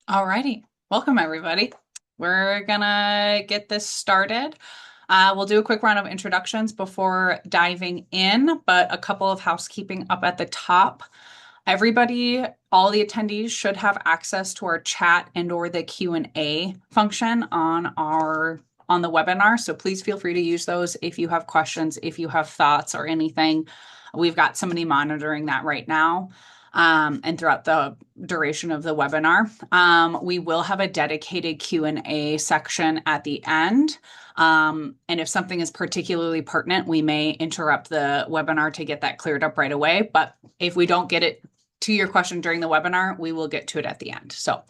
Alrighty, welcome everybody. We're gonna get this started. We'll do a quick round of introductions before diving in, but a couple of housekeeping up at the top. Everybody, all the attendees should have access to our chat and or the Q&A function on the webinar. So please feel free to use those if you have questions, if you have thoughts or anything. We've got somebody monitoring that right now. And throughout the duration of the webinar, we will have a dedicated Q&A section at the end. And if something is particularly pertinent, we may interrupt the webinar to get that cleared up right away. But if we don't get it to your question during the webinar, we will get to it at the end. So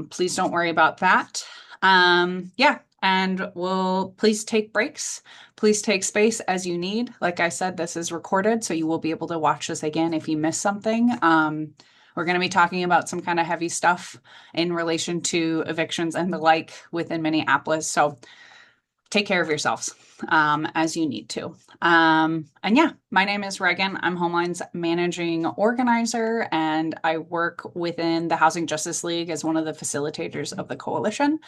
please don't worry about that. Yeah, and we'll please take breaks. Please take space as you need. Like I said, this is recorded, so you will be able to watch this again if you miss something. We're going to be talking about some kind of heavy stuff in relation to evictions and the like within Minneapolis. So take care of yourselves as you need to. And yeah, my name is Reagan. I'm Homeline's managing organizer, and I work within the Housing Justice League as one of the facilitators of the coalition.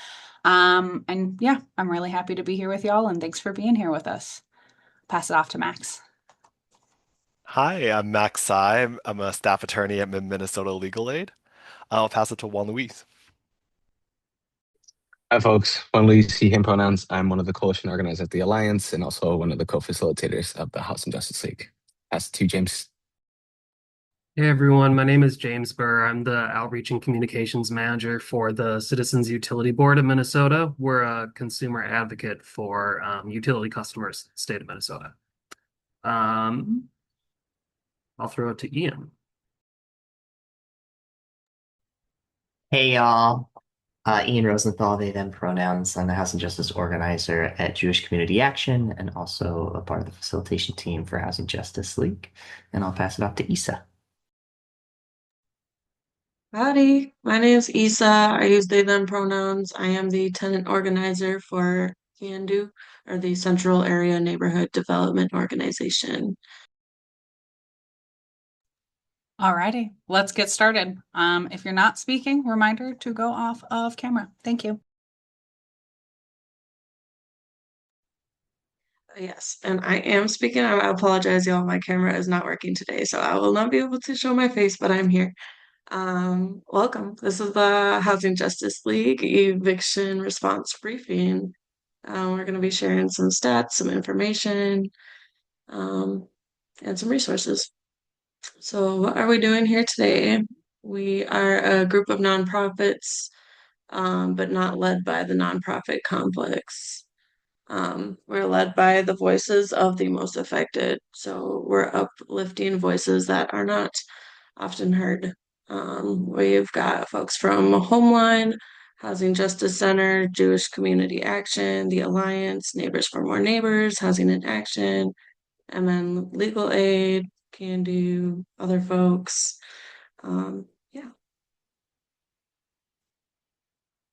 And yeah, I'm really happy to be here with y'all, and thanks for being here with us. Pass it off to Max. Hi, I'm Max Sy. I'm a staff attorney at Minnesota Legal Aid. I'll pass it to Juan Luis. Hi, folks. Juan Luis, he, him pronouns. I'm one of the coalition organizers at the Alliance and also one of the co-facilitators of the House and Justice League. Pass it to James. Hey everyone, my name is James Burr. I'm the Outreach and Communications Manager for the Citizens Utility Board of Minnesota. We're a consumer advocate for utility customers in the state of Minnesota. I'll throw it to Ian. Hey y'all, Ian Rosenthal, they them pronouns. I'm the Housing Justice Organizer at Jewish Community Action and also a part of the facilitation team for Housing Justice League. And I'll pass it off to Isa. Howdy, my name is Isa. I use they, them pronouns. I am the tenant organizer for CANDO, or the Central Area Neighborhood Development Organization. Alrighty, let's get started. If you're not speaking, reminder to go off of camera. Thank you. Yes, and I am speaking. I apologize, y'all. My camera is not working today, so I will not be able to show my face, but I'm here. Welcome. This is the Housing Justice League eviction response briefing. We're going to be sharing some stats, some information, and some resources. So, what are we doing here today? We are a group of nonprofits, but not led by the nonprofit complex. We're led by the voices of the most affected. So, we're uplifting voices that are not often heard. We've got folks from Homeline, Housing Justice Center, Jewish Community Action, the Alliance, Neighbors for More Neighbors, Housing in Action, and then Legal Aid, can do other folks. Yeah.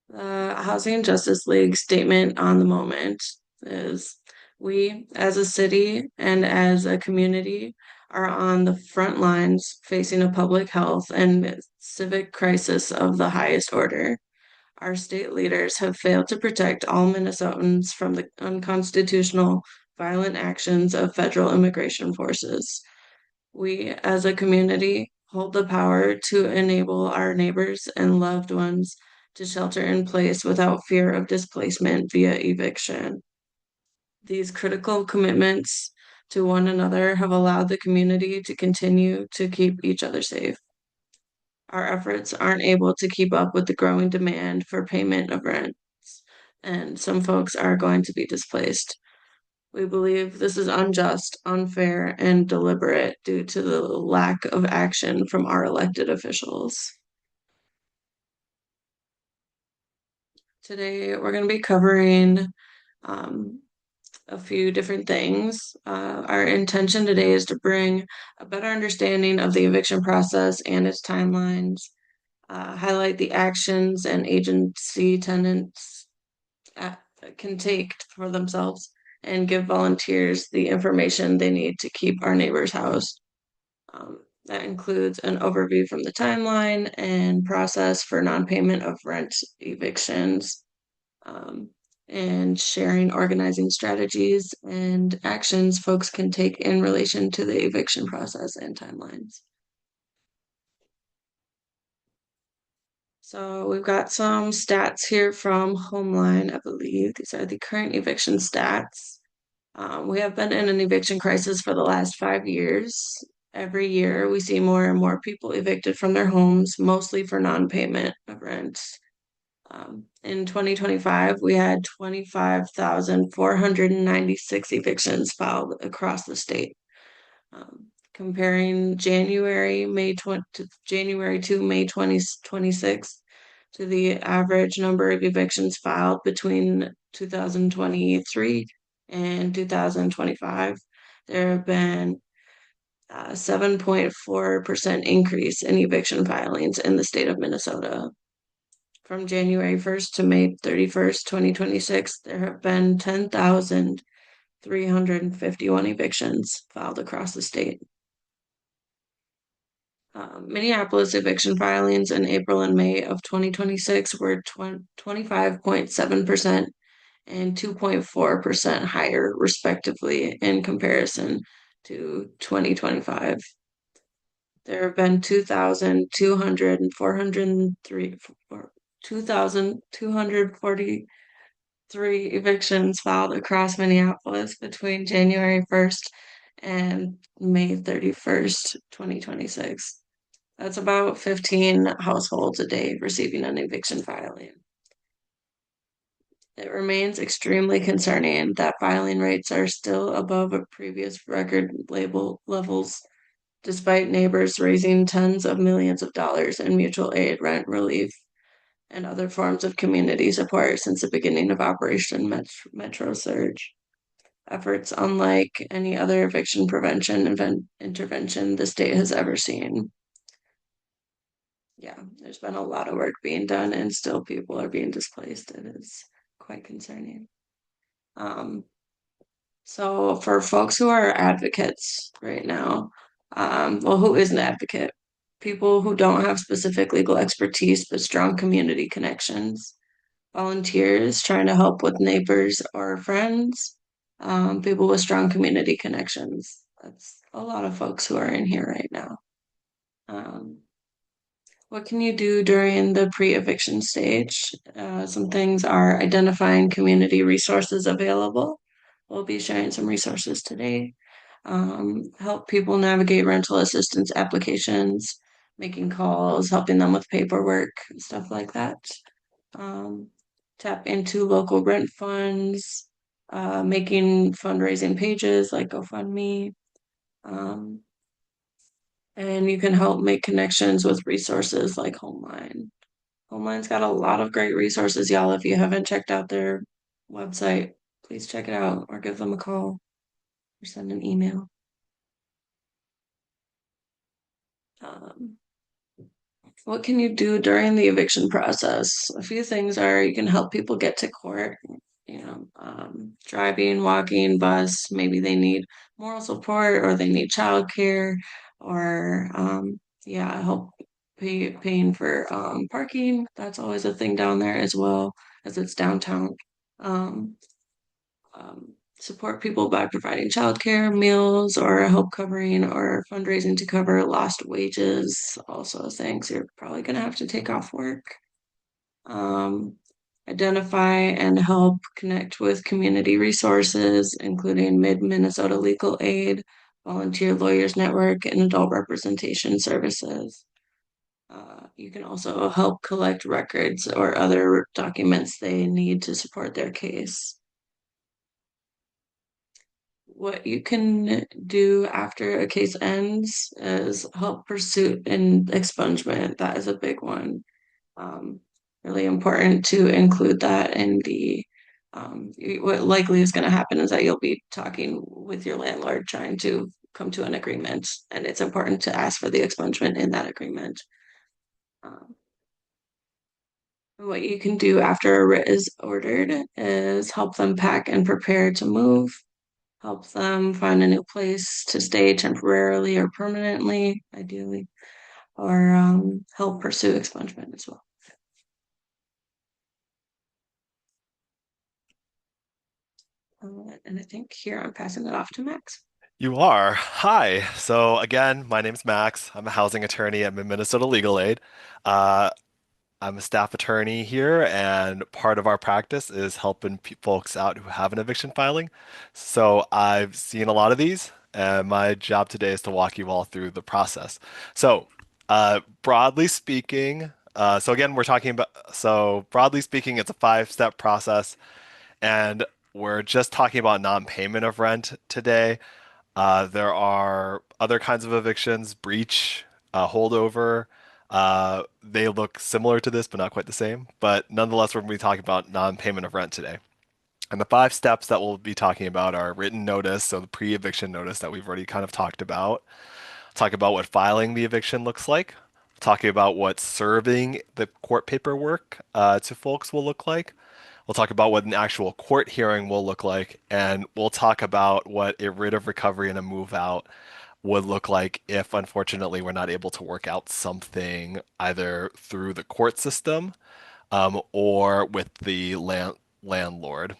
The Housing Justice League statement on the moment is we, as a city and as a community, are on the front lines facing a public health and civic crisis of the highest order. Our state leaders have failed to protect all Minnesotans from the unconstitutional, violent actions of federal immigration forces. We, as a community, hold the power to enable our neighbors and loved ones to shelter in place without fear of displacement via eviction. These critical commitments to one another have allowed the community to continue to keep each other safe. Our efforts aren't able to keep up with the growing demand for payment of rents, and some folks are going to be displaced. We believe this is unjust, unfair, and deliberate due to the lack of action from our elected officials. Today, we're going to be covering a few different things. Our intention today is to bring a better understanding of the eviction process and its timelines, highlight the actions and agency tenants can take for themselves, and give volunteers the information they need to keep our neighbors housed. That includes an overview from the timeline and process for non-payment of rent evictions, and sharing organizing strategies and actions folks can take in relation to the eviction process and timelines. So we've got some stats here from Homeline, I believe. These are the current eviction stats. We have been in an eviction crisis for the last 5 years. Every year, we see more and more people evicted from their homes, mostly for non-payment of rent. In 2025, we had 25,496 evictions filed across the state. Comparing January to May 2026 to the average number of evictions filed between 2023 and 2025, there have been a 7.4% increase in eviction filings in the state of Minnesota. From January 1st to May 31st, 2026, there have been 10,351 evictions filed across the state. Minneapolis eviction filings in April and May of 2026 were 25.7% and 2.4% higher, respectively, in comparison to 2025. There have been 2,243 evictions filed across Minneapolis between January 1st and May 31st, 2026. That's about 15 households a day receiving an eviction filing. It remains extremely concerning that filing rates are still above previous record label levels, despite neighbors raising tens of millions of dollars in mutual aid, rent relief, and other forms of community support since the beginning of Operation Metro Surge. Efforts unlike any other eviction prevention intervention the state has ever seen. Yeah, there's been a lot of work being done and still people are being displaced. It is quite concerning. So for folks who are advocates right now, well, who is an advocate? People who don't have specific legal expertise but strong community connections, volunteers trying to help with neighbors or friends, people with strong community connections. That's a lot of folks who are in here right now. What can you do during the pre-eviction stage? Some things are identifying community resources available. We'll be sharing some resources today. Help people navigate rental assistance applications, making calls, helping them with paperwork, stuff like that. Tap into local rent funds, making fundraising pages like GoFundMe. And you can help make connections with resources like Homeline. Homeline's got a lot of great resources, y'all. If you haven't checked out their website, please check it out or give them a call or send an email. What can you do during the eviction process? A few things are you can help people get to court, driving, walking, bus. Maybe they need moral support or they need childcare or help paying for parking. That's always a thing down there as well as it's downtown. Support people by providing childcare, meals, or help covering or fundraising to cover lost wages. Also, things you're probably going to have to take off work. Identify and help connect with community resources, including Mid-Minnesota Legal Aid, Volunteer Lawyers Network, and Adult Representation Services. You can also help collect records or other documents they need to support their case. What you can do after a case ends is help pursuit and expungement. That is a big one. Really important to include that in the what likely is going to happen is that you'll be talking with your landlord trying to come to an agreement, and it's important to ask for the expungement in that agreement. What you can do after a writ is ordered is help them pack and prepare to move. help them find a new place to stay temporarily or permanently, ideally, or help pursue expungement as well. And I think here I'm passing it off to Max. You are. Hi. So again, my name's Max. I'm a housing attorney at Minnesota Legal Aid. Uh, I'm a staff attorney here, and part of our practice is helping folks out who have an eviction filing. So I've seen a lot of these, and my job today is to walk you all through the process. So, broadly speaking, so again, we're talking about, so broadly speaking, it's a five-step process, and we're just talking about non-payment of rent today. There are other kinds of evictions, breach, holdover. They look similar to this, but not quite the same. But nonetheless, we're going to be talking about non-payment of rent today. And the five steps that we'll be talking about are written notice, so the pre-eviction notice that we've already kind of talked about. Talk about what filing the eviction looks like. Talking about what serving the court paperwork to folks will look like. We'll talk about what an actual court hearing will look like, and we'll talk about what a writ of recovery and a move out would look like if, unfortunately, we're not able to work out something either through the court system or with the landlord.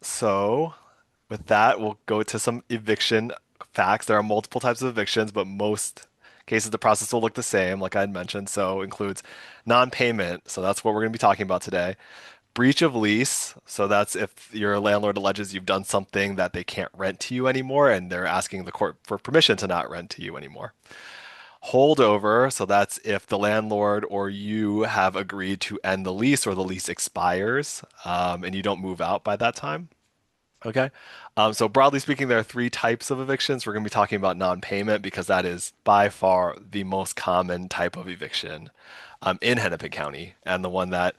So, with that, we'll go to some eviction facts. There are multiple types of evictions, but most cases the process will look the same, like I had mentioned. So, includes non-payment. So that's what we're going to be talking about today. Breach of lease. So that's if your landlord alleges you've done something that they can't rent to you anymore, and they're asking the court for permission to not rent to you anymore. Holdover. So that's if the landlord or you have agreed to end the lease or the lease expires and you don't move out by that time. Okay. So broadly speaking, there are three types of evictions. We're going to be talking about non-payment because that is by far the most common type of eviction in Hennepin County, and the one that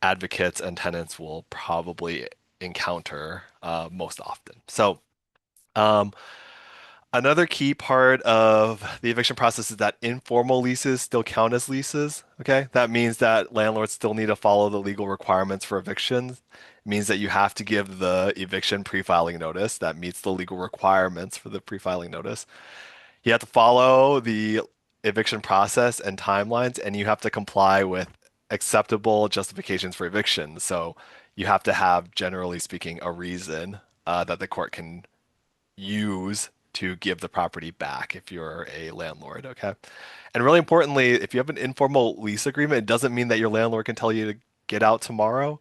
advocates and tenants will probably encounter most often. So um, another key part of the eviction process is that informal leases still count as leases. Okay. That means that landlords still need to follow the legal requirements for evictions. It means that you have to give the eviction pre-filing notice that meets the legal requirements for the pre-filing notice. You have to follow the eviction process and timelines, and you have to comply with acceptable justifications for eviction. So you have to have, generally speaking, a reason that the court can use to give the property back if you're a landlord, okay? And really importantly, if you have an informal lease agreement, it doesn't mean that your landlord can tell you to get out tomorrow.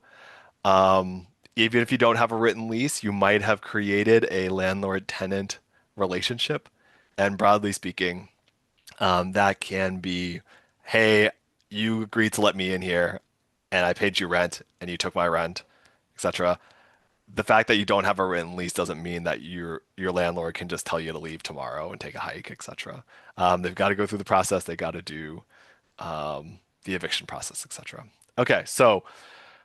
Even if you don't have a written lease, you might have created a landlord-tenant relationship. And broadly speaking, that can be, hey, you agreed to let me in here, and I paid you rent, and you took my rent, etc. The fact that you don't have a written lease doesn't mean that your landlord can just tell you to leave tomorrow and take a hike, etc. They've got to go through the process. They got to do the eviction process, etc. Okay, so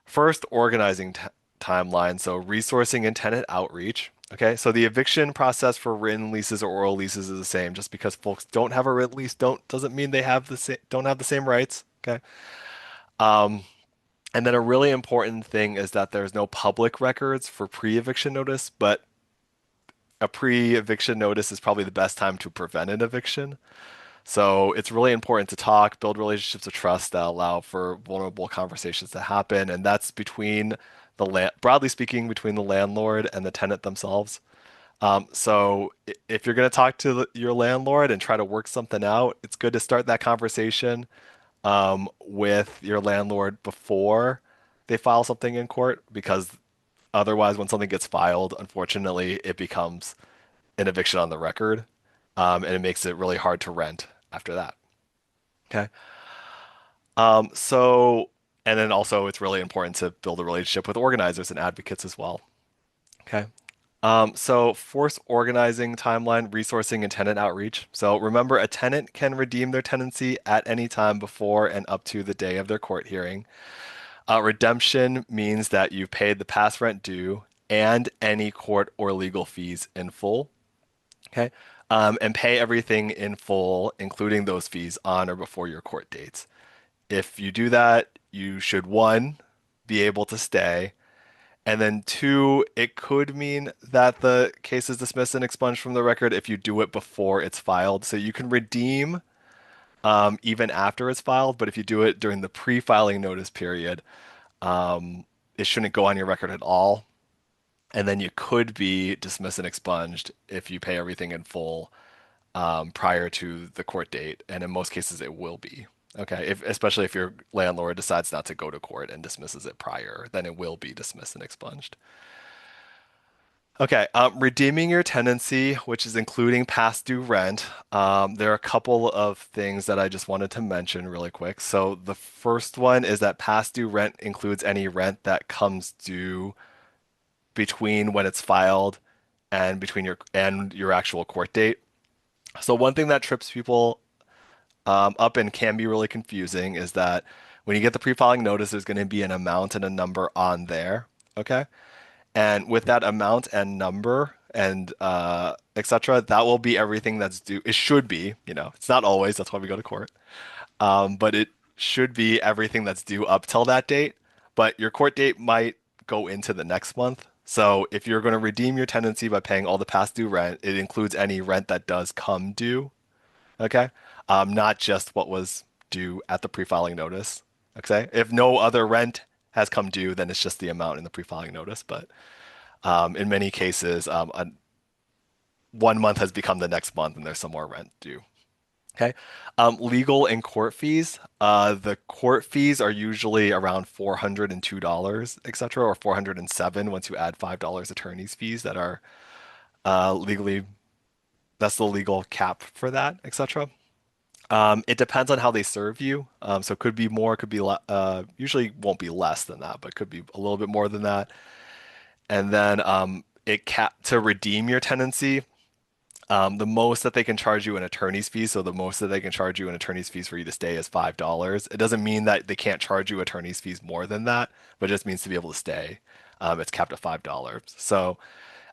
first, organizing timeline. So resourcing and tenant outreach. Okay, so the eviction process for written leases or oral leases is the same. Just because folks don't have a written lease doesn't mean they have don't have the same rights. Okay. Um, and then a really important thing is that there's no public records for pre-eviction notice, but a pre-eviction notice is probably the best time to prevent an eviction. So it's really important to talk, build relationships of trust that allow for vulnerable conversations to happen, and that's between broadly speaking, between the landlord and the tenant themselves. So if you're going to talk to your landlord and try to work something out, it's good to start that conversation with your landlord before they file something in court, because otherwise, when something gets filed, unfortunately, it becomes an eviction on the record, and it makes it really hard to rent after that. Okay. So, and then also it's really important to build a relationship with organizers and advocates as well. Okay. So force organizing timeline, resourcing, and tenant outreach. So remember, a tenant can redeem their tenancy at any time before and up to the day of their court hearing. Redemption means that you've paid the past rent due and any court or legal fees in full. Okay. And pay everything in full, including those fees on or before your court dates. If you do that, you should, one, be able to stay, And then two, it could mean that the case is dismissed and expunged from the record if you do it before it's filed. So you can redeem even after it's filed, but if you do it during the pre-filing notice period, it shouldn't go on your record at all. And then you could be dismissed and expunged if you pay everything in full prior to the court date. And in most cases, it will be. Okay, especially if your landlord decides not to go to court and dismisses it prior, then it will be dismissed and expunged. Okay, redeeming your tenancy, which is including past due rent. There are a couple of things that I just wanted to mention really quick. So the first one is that past due rent includes any rent that comes due between when it's filed and between your actual court date. So one thing that trips people up and can be really confusing is that when you get the pre-filing notice, there's going to be an amount and a number on there. Okay. And with that amount and number and etc., that will be everything that's due. It should be, it's not always, that's why we go to court. But it should be everything that's due up till that date. But your court date might go into the next month. So if you're going to redeem your tenancy by paying all the past due rent, it includes any rent that does come due. Okay. Not just what was due at the pre-filing notice. Okay. If no other rent has come due, then it's just the amount in the pre-filing notice. But in many cases, 1 month has become the next month and there's some more rent due. Okay. Legal and court fees. The court fees are usually around $402, etc., or 407 once you add $5 attorney's fees that are legally, that's the legal cap for that, etc. It depends on how they serve you. So it could be more, could be usually won't be less than that, but could be a little bit more than that. And then to redeem your tenancy, the most that they can charge you in attorney's fees, so the most that they can charge you in attorney's fees for you to stay is $5. It doesn't mean that they can't charge you attorney's fees more than that, but it just means to be able to stay. It's capped at $5. So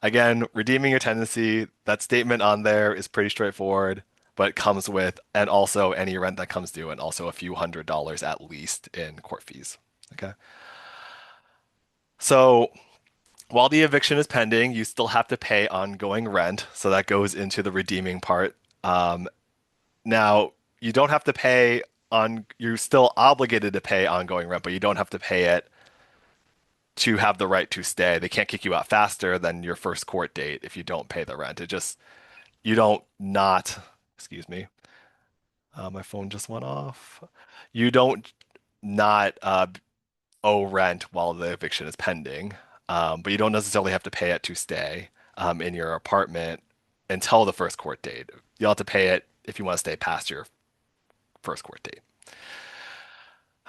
again, redeeming your tenancy, that statement on there is pretty straightforward, but comes with, and also any rent that comes due, and also a few $100s at least in court fees. Okay. So while the eviction is pending, you still have to pay ongoing rent. So that goes into the redeeming part. Now, you don't have to pay you're still obligated to pay ongoing rent, but you don't have to pay it to have the right to stay. They can't kick you out faster than your first court date if you don't pay the rent. You don't not, excuse me, my phone just went off. You don't not owe rent while the eviction is pending, but you don't necessarily have to pay it to stay in your apartment until the first court date. You'll have to pay it if you want to stay past your first court date.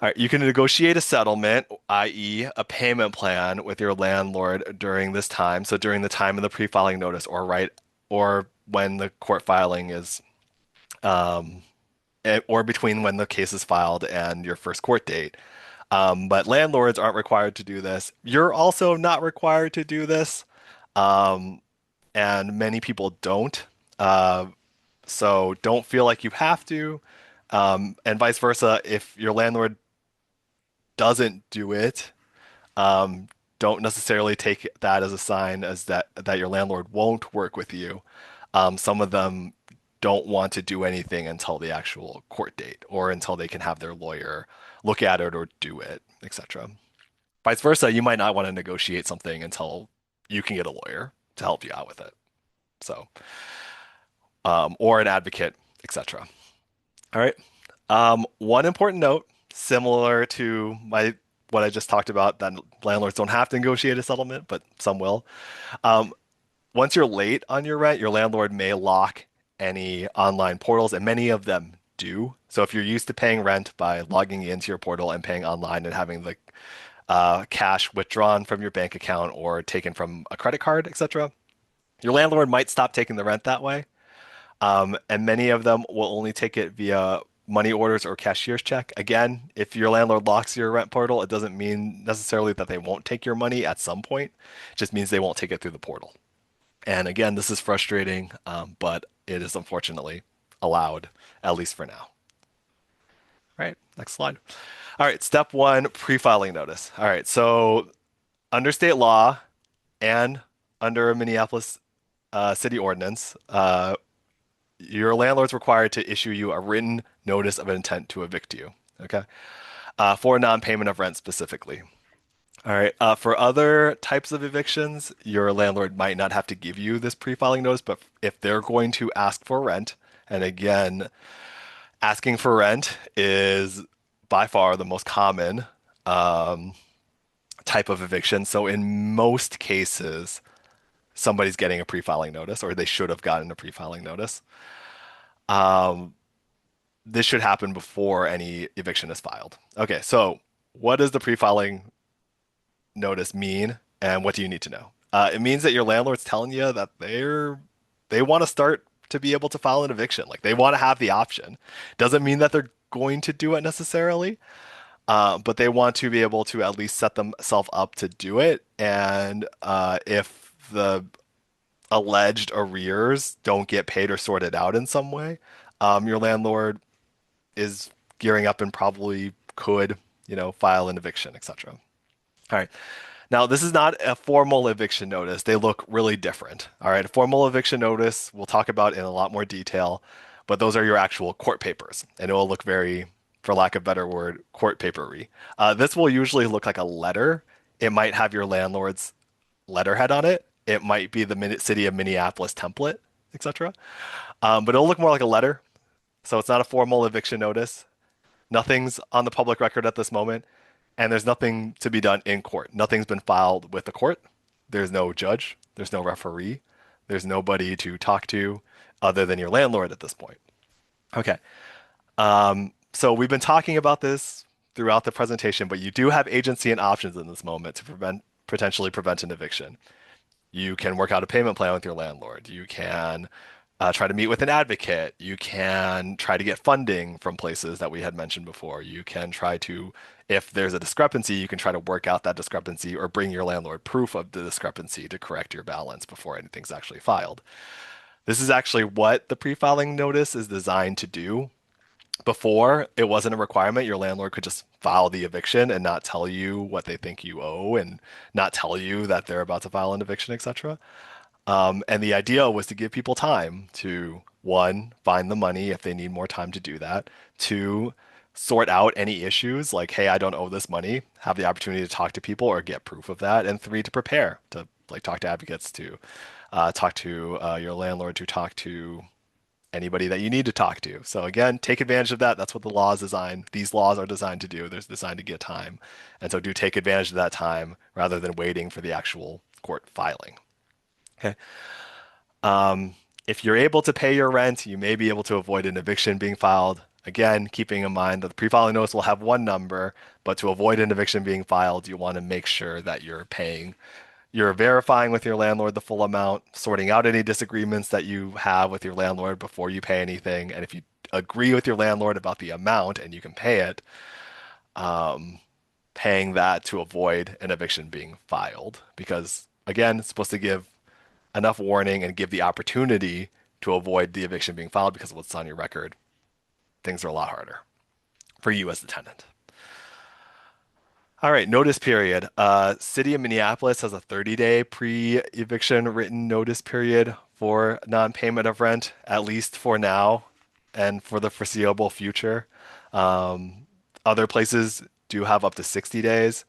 All right, you can negotiate a settlement, i.e., a payment plan with your landlord during this time. So during the time of the pre-filing notice, or when the court filing is, or between when the case is filed and your first court date. But landlords aren't required to do this. You're also not required to do this, and many people don't. So don't feel like you have to, and vice versa. If your landlord doesn't do it, don't necessarily take that as a sign as that your landlord won't work with you. Some of them don't want to do anything until the actual court date or until they can have their lawyer look at it or do it, etc. Vice versa, you might not want to negotiate something until you can get a lawyer to help you out with it. So, or an advocate, etc. All right. One important note, similar to what I just talked about, that landlords don't have to negotiate a settlement, but some will. Once you're late on your rent, your landlord may lock any online portals, and many of them do. So if you're used to paying rent by logging into your portal and paying online and having the cash withdrawn from your bank account or taken from a credit card, etc., your landlord might stop taking the rent that way. And many of them will only take it via money orders or cashier's check. Again, if your landlord locks your rent portal, it doesn't mean necessarily that they won't take your money at some point. It just means they won't take it through the portal. And again, this is frustrating, but it is unfortunately allowed, at least for now. All right, next slide. All right, step one, pre-filing notice. All right, so under state law and under a Minneapolis city ordinance, your landlord's required to issue you a written notice of intent to evict you. Okay. For non-payment of rent specifically. All right. For other types of evictions, your landlord might not have to give you this pre-filing notice, but if they're going to ask for rent, and again, asking for rent is by far the most common um, type of eviction. So in most cases, somebody's getting a pre-filing notice, or they should have gotten a pre-filing notice. Um, this should happen before any eviction is filed. Okay, so what does the pre-filing notice mean, and what do you need to know? It means that your landlord's telling you that they want to start to be able to file an eviction. Like they want to have the option. Doesn't mean that they're going to do it necessarily, but they want to be able to at least set themselves up to do it. And if the alleged arrears don't get paid or sorted out in some way, your landlord is gearing up and probably could, file an eviction, etc. All right. Now, this is not a formal eviction notice. They look really different. All right. A formal eviction notice we'll talk about in a lot more detail, but those are your actual court papers, and it will look very, for lack of a better word, court papery. This will usually look like a letter. It might have your landlord's letterhead on it. It might be the city of Minneapolis template, etc. But it'll look more like a letter. So it's not a formal eviction notice. Nothing's on the public record at this moment, and there's nothing to be done in court. Nothing's been filed with the court. There's no judge. There's no referee. There's nobody to talk to other than your landlord at this point. Okay. So we've been talking about this throughout the presentation, but you do have agency and options in this moment to potentially prevent an eviction. You can work out a payment plan with your landlord. You can try to meet with an advocate. You can try to get funding from places that we had mentioned before. You can try to, if there's a discrepancy, you can try to work out that discrepancy or bring your landlord proof of the discrepancy to correct your balance before anything's actually filed. This is actually what the pre-filing notice is designed to do. Before, it wasn't a requirement. Your landlord could just file the eviction and not tell you what they think you owe and not tell you that they're about to file an eviction, etc. And the idea was to give people time to, one, find the money if they need more time to do that, two, sort out any issues like, hey, I don't owe this money, have the opportunity to talk to people or get proof of that, and three, to prepare to like talk to advocates, to talk to your landlord, to talk to anybody that you need to talk to. So again, take advantage of that. That's what the law is designed. These laws are designed to do. They're designed to get time. And so do take advantage of that time rather than waiting for the actual court filing. Okay. If you're able to pay your rent, you may be able to avoid an eviction being filed. Again, keeping in mind that the pre-filing notice will have one number, but to avoid an eviction being filed, you want to make sure that you're verifying with your landlord the full amount, sorting out any disagreements that you have with your landlord before you pay anything. And if you agree with your landlord about the amount and you can pay it, paying that to avoid an eviction being filed. Because again, it's supposed to give enough warning and give the opportunity to avoid the eviction being filed because of what's on your record. Things are a lot harder for you as the tenant. All right, notice period. City of Minneapolis has a 30-day pre-eviction written notice period for non-payment of rent, at least for now and for the foreseeable future. Other places do have up to 60 days.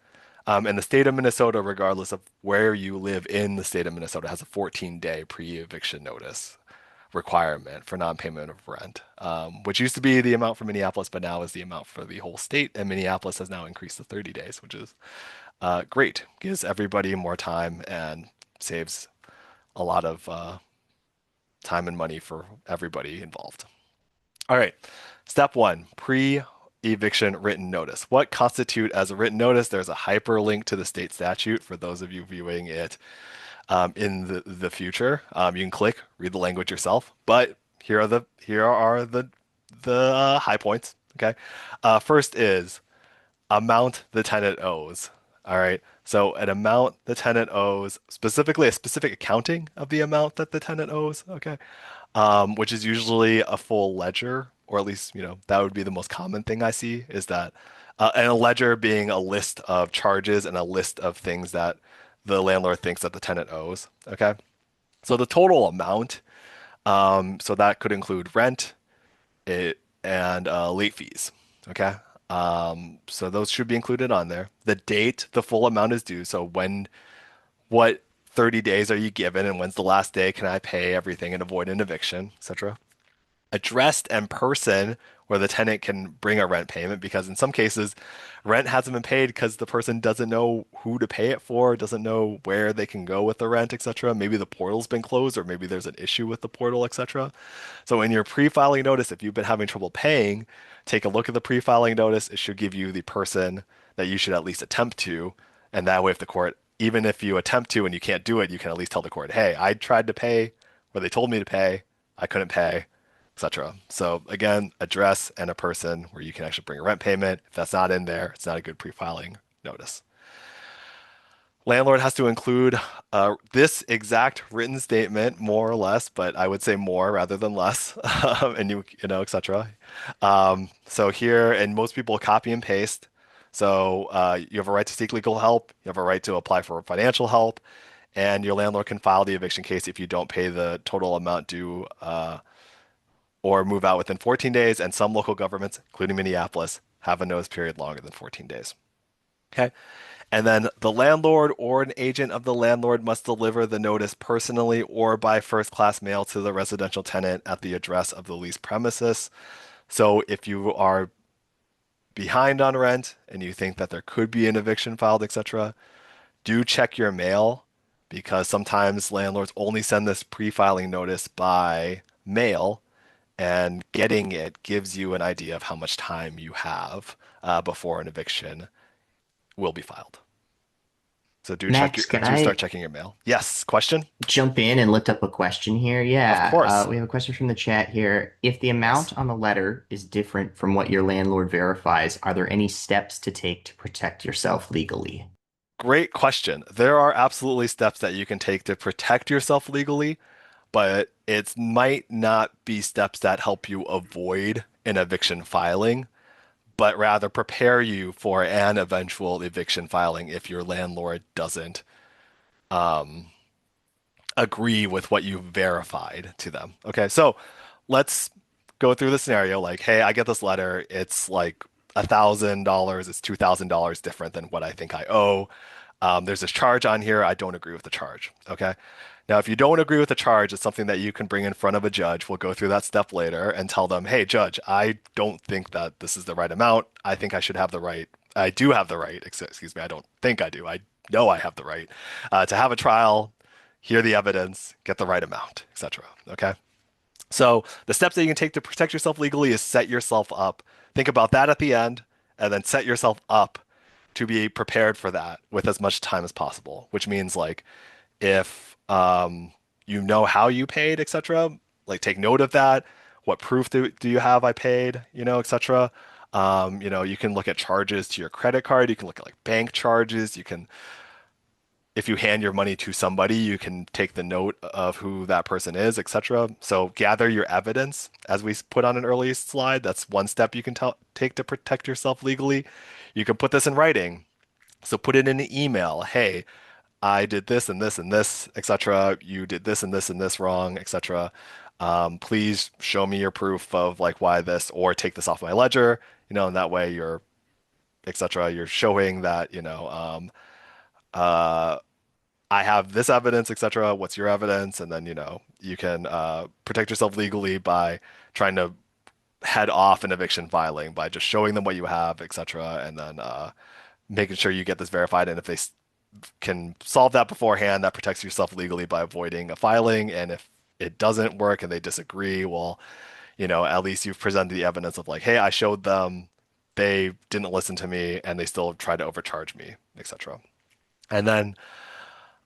And the state of Minnesota, regardless of where you live in the state of Minnesota, has a 14-day pre-eviction notice requirement for non-payment of rent, which used to be the amount for Minneapolis, but now is the amount for the whole state. And Minneapolis has now increased to 30 days, which is great. Gives everybody more time and saves a lot of time and money for everybody involved. All right, step one, pre-eviction written notice. What constitute as a written notice? There's a hyperlink to the state statute for those of you viewing it in the future. You can click, read the language yourself, but here are the high points. Okay, first is amount the tenant owes. All right, so an amount the tenant owes, specifically a specific accounting of the amount that the tenant owes. Okay, which is usually a full ledger, or at least that would be the most common thing I see is that And a ledger being a list of charges and a list of things that the landlord thinks that the tenant owes. Okay. So the total amount, so that could include rent, and late fees. Okay. So those should be included on there. The date the full amount is due. So what 30 days are you given, and when's the last day can I pay everything and avoid an eviction, etc. Addressed and person where the tenant can bring a rent payment, because in some cases rent hasn't been paid because the person doesn't know who to pay it for, doesn't know where they can go with the rent, etc. Maybe the portal's been closed, or maybe there's an issue with the portal, etc. So in your pre-filing notice, if you've been having trouble paying, take a look at the pre-filing notice. It should give you the person that you should at least attempt to, and that way if the court, even if you attempt to and you can't do it, you can at least tell the court, hey, I tried to pay where they told me to pay, I couldn't pay, etc. So again, address and a person where you can actually bring a rent payment. If that's not in there, it's not a good pre-filing notice. Landlord has to include this exact written statement, more or less, but I would say more rather than less, and you know, etc. So here, and most people copy and paste. So you have a right to seek legal help. You have a right to apply for financial help, and your landlord can file the eviction case if you don't pay the total amount due or move out within 14 days. And some local governments, including Minneapolis, have a notice period longer than 14 days. Okay. And then the landlord or an agent of the landlord must deliver the notice personally or by first-class mail to the residential tenant at the address of the leased premises. So if you are behind on rent and you think that there could be an eviction filed, etc., do check your mail, because sometimes landlords only send this pre-filing notice by mail, and getting it gives you an idea of how much time you have before an eviction will be filed. So Max, can start I checking your mail. Yes, question? jump in and lift up a question here? Of Yeah, course. we have a question from the chat here. If the Yes. amount on the letter is different from what your landlord verifies, are there any steps to take to protect yourself legally? Great question. There are absolutely steps that you can take to protect yourself legally, but it might not be steps that help you avoid an eviction filing, but rather prepare you for an eventual eviction filing if your landlord doesn't agree with what you verified to them. Okay, so let's go through the scenario. Like, hey, I get this letter. It's like $1,000. It's $2,000 different than what I think I owe. There's this charge on here. I don't agree with the charge. Okay. Now, if you don't agree with the charge, it's something that you can bring in front of a judge. We'll go through that step later and tell them, hey, judge, I don't think that this is the right amount. I think I should have the right. I do have the right. Excuse me. I don't think I do. I know I have the right to have a trial, hear the evidence, get the right amount, etc. Okay. So the steps that you can take to protect yourself legally is set yourself up. Think about that at the end, and then set yourself up to be prepared for that with as much time as possible, which means like if you know how you paid, etc., like take note of that. What proof do you have I paid, etc. You can look at charges to your credit card. You can look at like bank charges. You can, if you hand your money to somebody, you can take the note of who that person is, etc. So gather your evidence, as we put on an early slide. That's one step you can take to protect yourself legally. You can put this in writing. So put it in an email. Hey, I did this and this and this, etc. You did this and this and this wrong, etc. Please show me your proof of like why this, or take this off my ledger. And that way you're, etc. You're showing that uh, I have this evidence, etc. What's your evidence? And then you can protect yourself legally by trying to head off an eviction filing by just showing them what you have, etc. And then making sure you get this verified. And if they can solve that beforehand, that protects yourself legally by avoiding a filing. And if it doesn't work and they disagree, well, at least you've presented the evidence of like, hey, I showed them, they didn't listen to me, and they still tried to overcharge me, etc. And then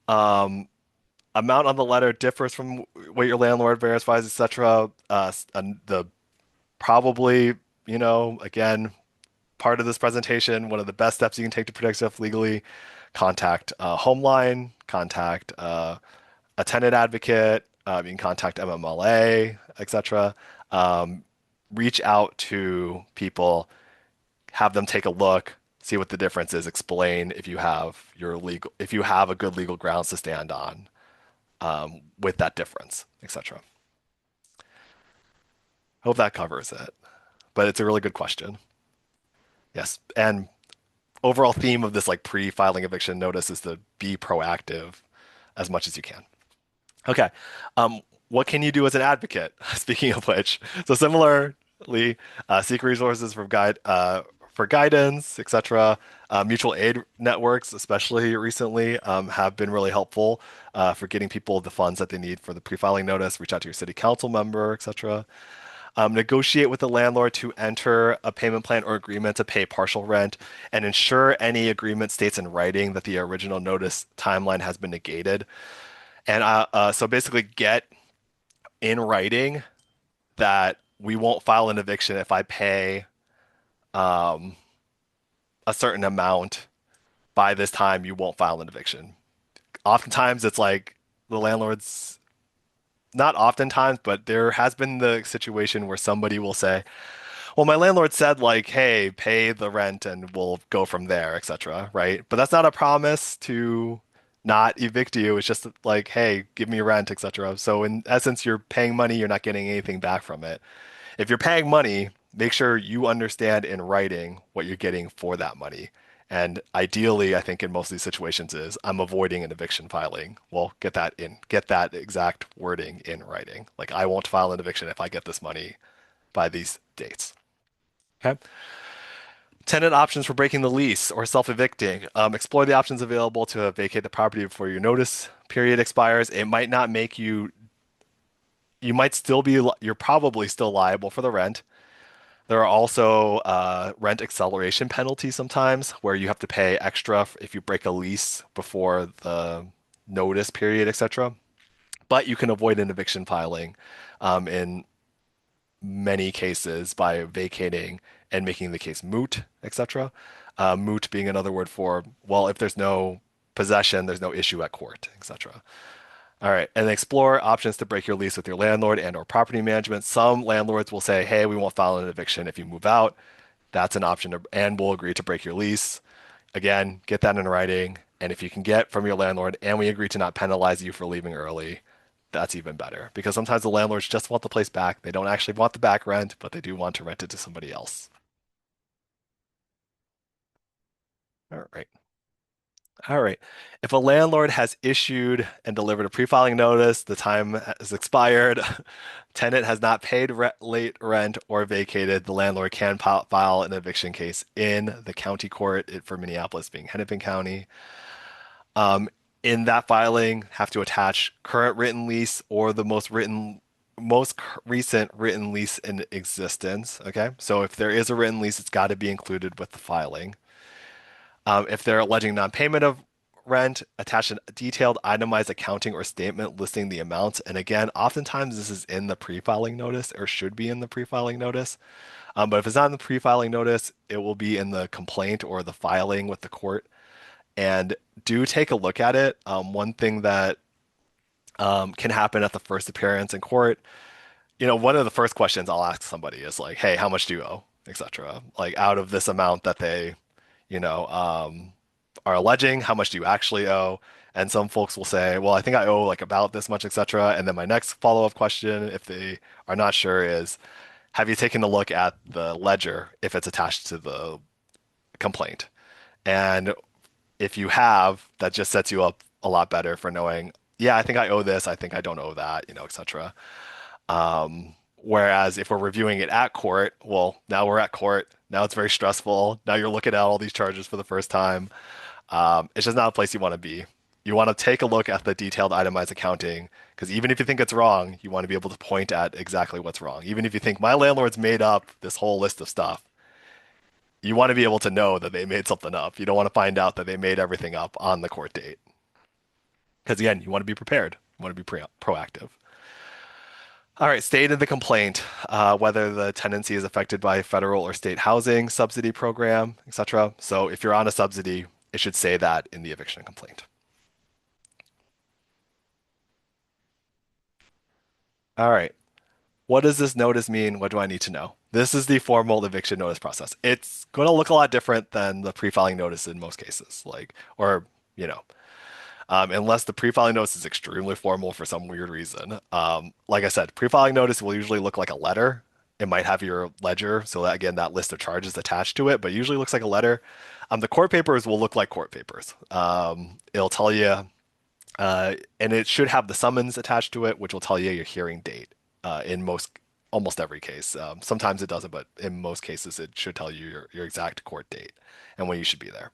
amount on the letter differs from what your landlord verifies, etc. And the probably, again, part of this presentation, one of the best steps you can take to protect yourself legally, contact Homeline, contact a tenant advocate, you can contact MMLA, etc. Reach out to people, have them take a look, see what the difference is, explain if you have if you have a good legal grounds to stand on with that difference, etc. Hope that covers it. But it's a really good question. Yes, and overall theme of this like pre-filing eviction notice is to be proactive as much as you can. Okay. What can you do as an advocate? Speaking of which, so similarly, seek resources for guidance, etc. Mutual aid networks, especially recently, have been really helpful for getting people the funds that they need for the pre-filing notice. Reach out to your city council member, etc. Negotiate with the landlord to enter a payment plan or agreement to pay partial rent, and ensure any agreement states in writing that the original notice timeline has been negated. And so basically, get in writing that we won't file an eviction if I pay um, a certain amount by this time. You won't file an eviction. Oftentimes, it's like the landlord's not oftentimes, but there has been the situation where somebody will say, well, my landlord said like, hey, pay the rent and we'll go from there, etc. Right? But that's not a promise to not evict you. It's just like, hey, give me rent, etc. So in essence, you're paying money, you're not getting anything back from it. If you're paying money, make sure you understand in writing what you're getting for that money. And ideally, I think in most of these situations is I'm avoiding an eviction filing. Well, get that exact wording in writing. Like I won't file an eviction if I get this money by these dates. Okay. Tenant options for breaking the lease or self-evicting. Explore the options available to vacate the property before your notice period expires. It might not make you, you might still be, you're probably still liable for the rent. There are also rent acceleration penalties sometimes where you have to pay extra if you break a lease before the notice period, etc. But you can avoid an eviction filing in many cases by vacating and making the case moot, etc. Moot being another word for, well, if there's no possession, there's no issue at court, etc. All right, and explore options to break your lease with your landlord and or property management. Some landlords will say, hey, we won't file an eviction if you move out. That's an option, and we'll agree to break your lease. Again, get that in writing. And if you can get from your landlord and we agree to not penalize you for leaving early, that's even better. Because sometimes the landlords just want the place back. They don't actually want the back rent, but they do want to rent it to somebody else. All right. All right. If a landlord has issued and delivered a pre-filing notice, the time has expired, tenant has not paid late rent or vacated, the landlord can file an eviction case in the county court for Minneapolis being Hennepin County. Um, in that filing, have to attach current written lease or the most recent written lease in existence. Okay. So if there is a written lease, it's got to be included with the filing. If they're alleging non-payment of rent, attach a detailed itemized accounting or statement listing the amounts. And again, oftentimes this is in the pre-filing notice or should be in the pre-filing notice. But if it's not in the pre-filing notice, it will be in the complaint or the filing with the court. And do take a look at it. One thing that can happen at the first appearance in court, one of the first questions I'll ask somebody is like, hey, how much do you owe, etc. Like out of this amount that they you know, are alleging, how much do you actually owe? And some folks will say, well, I think I owe like about this much, etc. And then my next follow-up question, if they are not sure, is, have you taken a look at the ledger if it's attached to the complaint? And if you have, that just sets you up a lot better for knowing, yeah, I think I owe this, I think I don't owe that, etc. Whereas if we're reviewing it at court, well, now we're at court. Now it's very stressful. Now you're looking at all these charges for the first time. It's just not a place you want to be. You want to take a look at the detailed itemized accounting because even if you think it's wrong, you want to be able to point at exactly what's wrong. Even if you think my landlord's made up this whole list of stuff, you want to be able to know that they made something up. You don't want to find out that they made everything up on the court date. Because again, you want to be prepared. You want to be proactive. All right, state in the complaint whether the tenancy is affected by federal or state housing subsidy program, etc. So if you're on a subsidy, it should say that in the eviction complaint. All right. What does this notice mean? What do I need to know? This is the formal eviction notice process. It's going to look a lot different than the pre-filing notice in most cases, or, you know, unless the pre-filing notice is extremely formal for some weird reason. Like I said, pre-filing notice will usually look like a letter. It might have your ledger, so that, again, that list of charges attached to it, but usually looks like a letter. The court papers will look like court papers. It'll tell you, and it should have the summons attached to it, which will tell you your hearing date. In almost every case. Sometimes it doesn't, but in most cases, it should tell you your exact court date and when you should be there.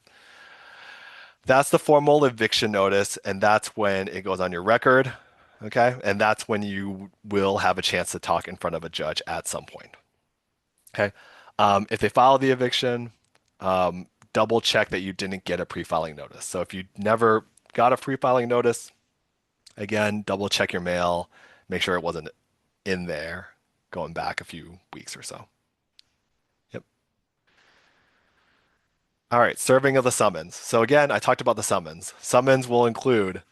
That's the formal eviction notice, and that's when it goes on your record. Okay. And that's when you will have a chance to talk in front of a judge at some point. Okay. If they file the eviction, double check that you didn't get a pre-filing notice. So if you never got a pre-filing notice, again, double check your mail, make sure it wasn't in there going back a few weeks or so. Yep. All right, serving of the summons. So again, I talked about the summons. Summons will include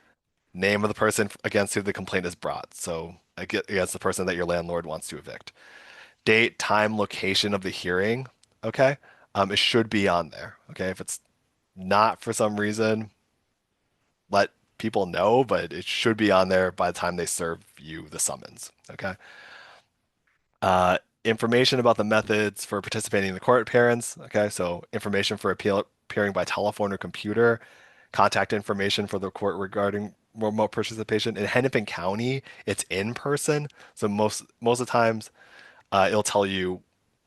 name of the person against who the complaint is brought. So against the person that your landlord wants to evict. Date, time, location of the hearing. Okay. It should be on there. Okay. If it's not for some reason, let people know, but it should be on there by the time they serve you the summons. Okay. Information about the methods for participating in the court appearance. Okay, so information for appearing by telephone or computer, contact information for the court regarding remote participation. In Hennepin County, it's in person, so most of the times it'll tell you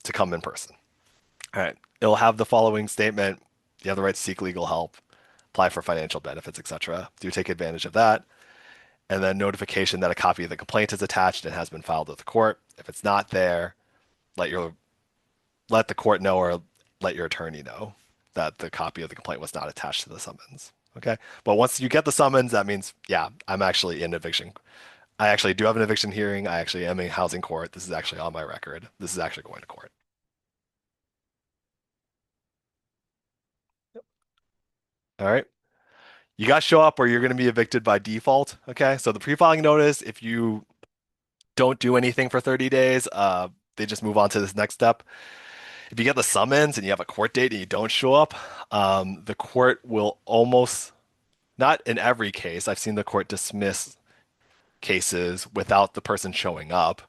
to come in person. All right, it'll have the following statement: you have the right to seek legal help, apply for financial benefits, etc. Do take advantage of that. And then notification that a copy of the complaint is attached and has been filed with the court. If it's not there, let the court know or let your attorney know that the copy of the complaint was not attached to the summons. Okay. But once you get the summons, that means, yeah, I'm actually in eviction. I actually do have an eviction hearing. I actually am in housing court. This is actually on my record. This is actually going to court. All right. You got to show up or you're going to be evicted by default. Okay. So the pre-filing notice, if you don't do anything for 30 days, they just move on to this next step. If you get the summons and you have a court date and you don't show up, the court will almost, not in every case, I've seen the court dismiss cases without the person showing up.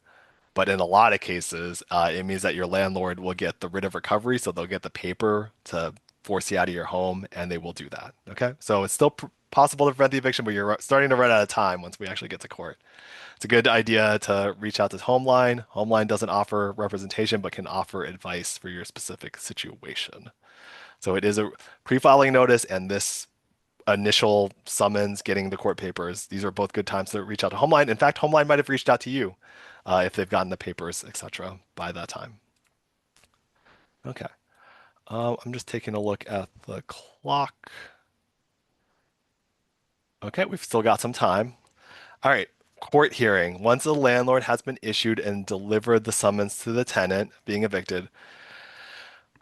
But in a lot of cases, it means that your landlord will get the writ of recovery. So they'll get the paper to force you out of your home and they will do that. Okay. So it's still possible to prevent the eviction, but you're starting to run out of time once we actually get to court. It's a good idea to reach out to Homeline. Homeline doesn't offer representation, but can offer advice for your specific situation. So it is a pre-filing notice and this initial summons, getting the court papers. These are both good times to reach out to Homeline. In fact, Homeline might have reached out to you if they've gotten the papers, etc. by that time. Okay. I'm just taking a look at the clock. Okay, we've still got some time. All right. Court hearing. Once the landlord has been issued and delivered the summons to the tenant being evicted,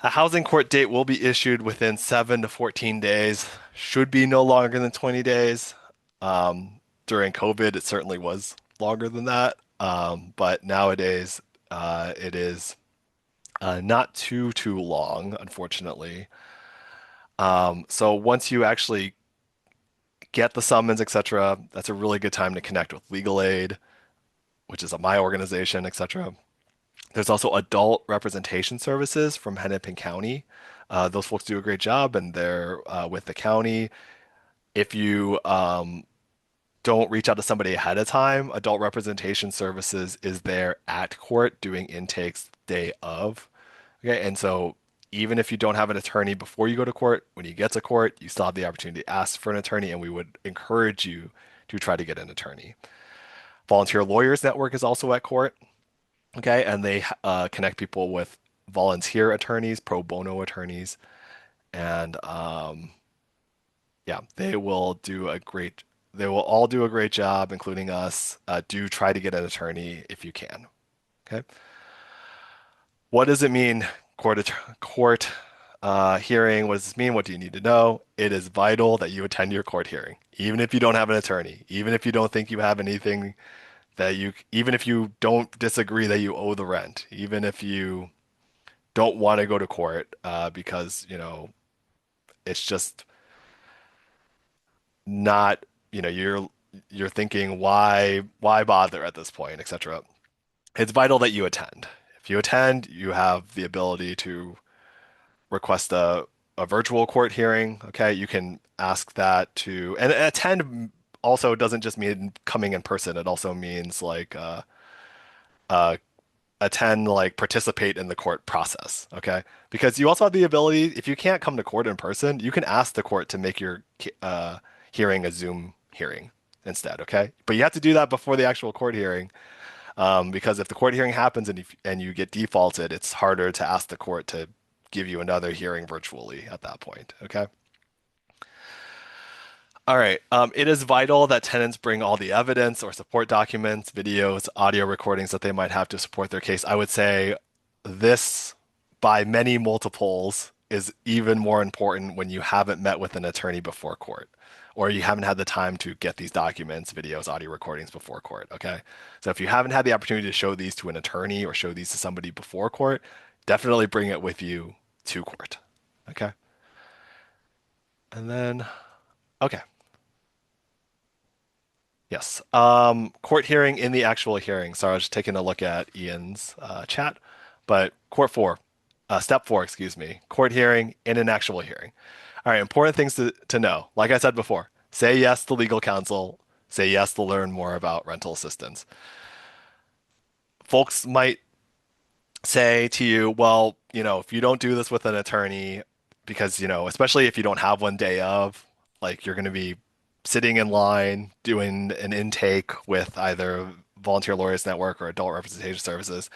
a housing court date will be issued within 7 to 14 days. Should be no longer than 20 days. During COVID, it certainly was longer than that. But nowadays, it is not too long, unfortunately. So once you actually get the summons, etc., that's a really good time to connect with legal aid, which is my organization, etc. There's also adult representation services from Hennepin County. Those folks do a great job, and they're with the county. If you don't reach out to somebody ahead of time, adult representation services is there at court doing intakes day of. Okay, and so even if you don't have an attorney before you go to court, when you get to court, you still have the opportunity to ask for an attorney, and we would encourage you to try to get an attorney. Volunteer Lawyers Network is also at court. Okay, and they connect people with volunteer attorneys, pro bono attorneys, and yeah, they will all do a great job, including us. Do try to get an attorney if you can. Okay. What does it mean, court hearing? What does this mean? What do you need to know? It is vital that you attend your court hearing, even if you don't have an attorney, even if you don't think you have anything that you, even if you don't disagree that you owe the rent, even if you don't want to go to court, because, it's just not, you're thinking why bother at this point, etc. It's vital that you attend. If you attend, you have the ability to request a virtual court hearing. Okay, you can ask that to, and attend also doesn't just mean coming in person. It also means like uh, attend, like participate in the court process. Okay, because you also have the ability, if you can't come to court in person, you can ask the court to make your hearing a Zoom hearing instead. Okay, but you have to do that before the actual court hearing. Because if the court hearing happens and you get defaulted, it's harder to ask the court to give you another hearing virtually at that point. Okay. All right. It is vital that tenants bring all the evidence or support documents, videos, audio recordings that they might have to support their case. I would say this, by many multiples, is even more important when you haven't met with an attorney before court, or you haven't had the time to get these documents, videos, audio recordings before court. Okay. So if you haven't had the opportunity to show these to an attorney or show these to somebody before court, definitely bring it with you to court. Okay. And then, okay. Yes. Court hearing in the actual hearing. Sorry, I was just taking a look at Ian's chat. But step four, excuse me, court hearing in an actual hearing. All right, important things to know. Like I said before, say yes to legal counsel, say yes to learn more about rental assistance. Folks might say to you, well, if you don't do this with an attorney, because, especially if you don't have one day of, like you're going to be sitting in line doing an intake with either Volunteer Lawyers Network or Adult Representation Services,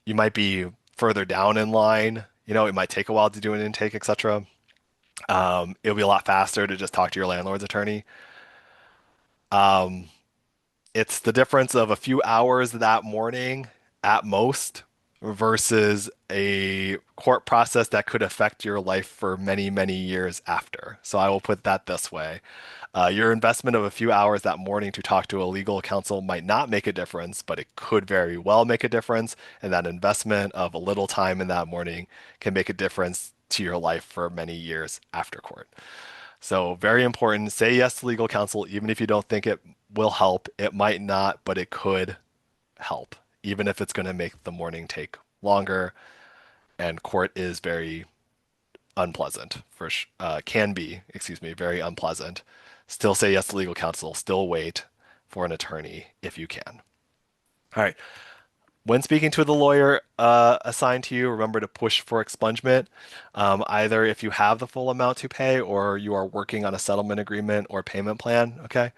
you might be further down in line. It might take a while to do an intake, etc. It'll be a lot faster to just talk to your landlord's attorney. Um, it's the difference of a few hours that morning at most versus a court process that could affect your life for many, many years after. So I will put that this way. Your investment of a few hours that morning to talk to a legal counsel might not make a difference, but it could very well make a difference. And that investment of a little time in that morning can make a difference to your life for many years after court. So very important. Say yes to legal counsel, even if you don't think it will help. It might not, but it could help, even if it's going to make the morning take longer. And court is very unpleasant can be, excuse me, very unpleasant. Still say yes to legal counsel. Still wait for an attorney if you can. All right. When speaking to the lawyer assigned to you, remember to push for expungement, either if you have the full amount to pay or you are working on a settlement agreement or payment plan. Okay.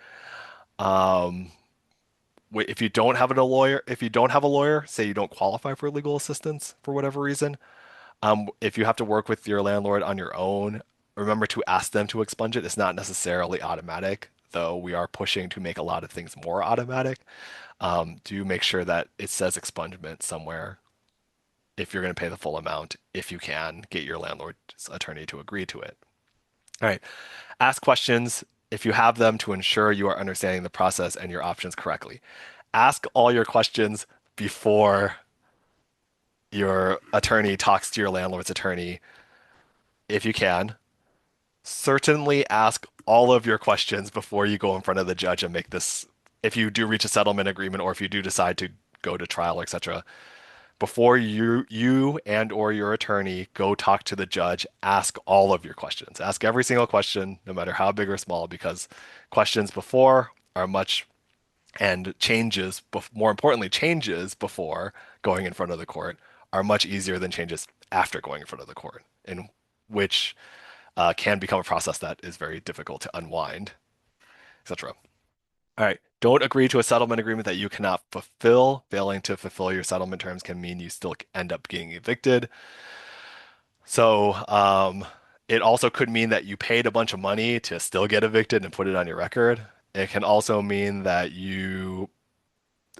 If you don't have a lawyer, say you don't qualify for legal assistance for whatever reason, if you have to work with your landlord on your own, remember to ask them to expunge it. It's not necessarily automatic, though we are pushing to make a lot of things more automatic. Do make sure that it says expungement somewhere if you're going to pay the full amount, if you can get your landlord's attorney to agree to it. All right. Ask questions if you have them to ensure you are understanding the process and your options correctly. Ask all your questions before your attorney talks to your landlord's attorney, if you can. Certainly ask all of your questions before you go in front of the judge and make this, if you do reach a settlement agreement or if you do decide to go to trial, etc. Before you and or your attorney go talk to the judge, ask all of your questions. Ask every single question, no matter how big or small, because questions before are much, and more importantly, changes before going in front of the court are much easier than changes after going in front of the court, in which can become a process that is very difficult to unwind, etc. All right. Don't agree to a settlement agreement that you cannot fulfill. Failing to fulfill your settlement terms can mean you still end up getting evicted. So it also could mean that you paid a bunch of money to still get evicted and put it on your record. It can also mean that you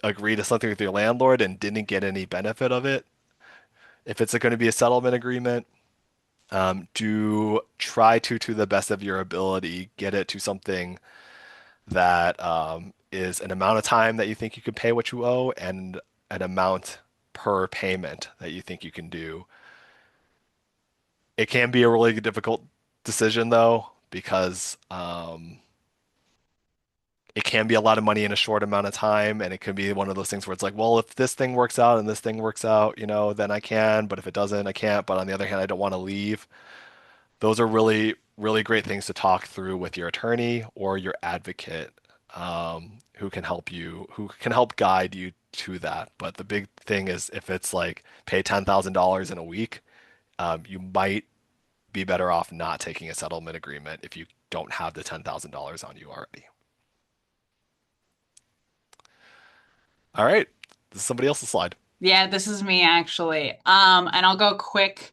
agree to something with your landlord and didn't get any benefit of it. If it's going to be a settlement agreement, do try to the best of your ability, get it to something that is an amount of time that you think you could pay what you owe and an amount per payment that you think you can do. It can be a really difficult decision though, because it can be a lot of money in a short amount of time, and it can be one of those things where it's like, well, if this thing works out and this thing works out, then I can, but if it doesn't, I can't. But on the other hand, I don't want to leave. Those are really, really great things to talk through with your attorney or your advocate, who can help guide you to that. But the big thing is if it's like pay $10,000 in a week, you might be better off not taking a settlement agreement if you don't have the $10,000 on you already. All right, this is somebody else's slide. Yeah, this is me actually. And I'll go quick.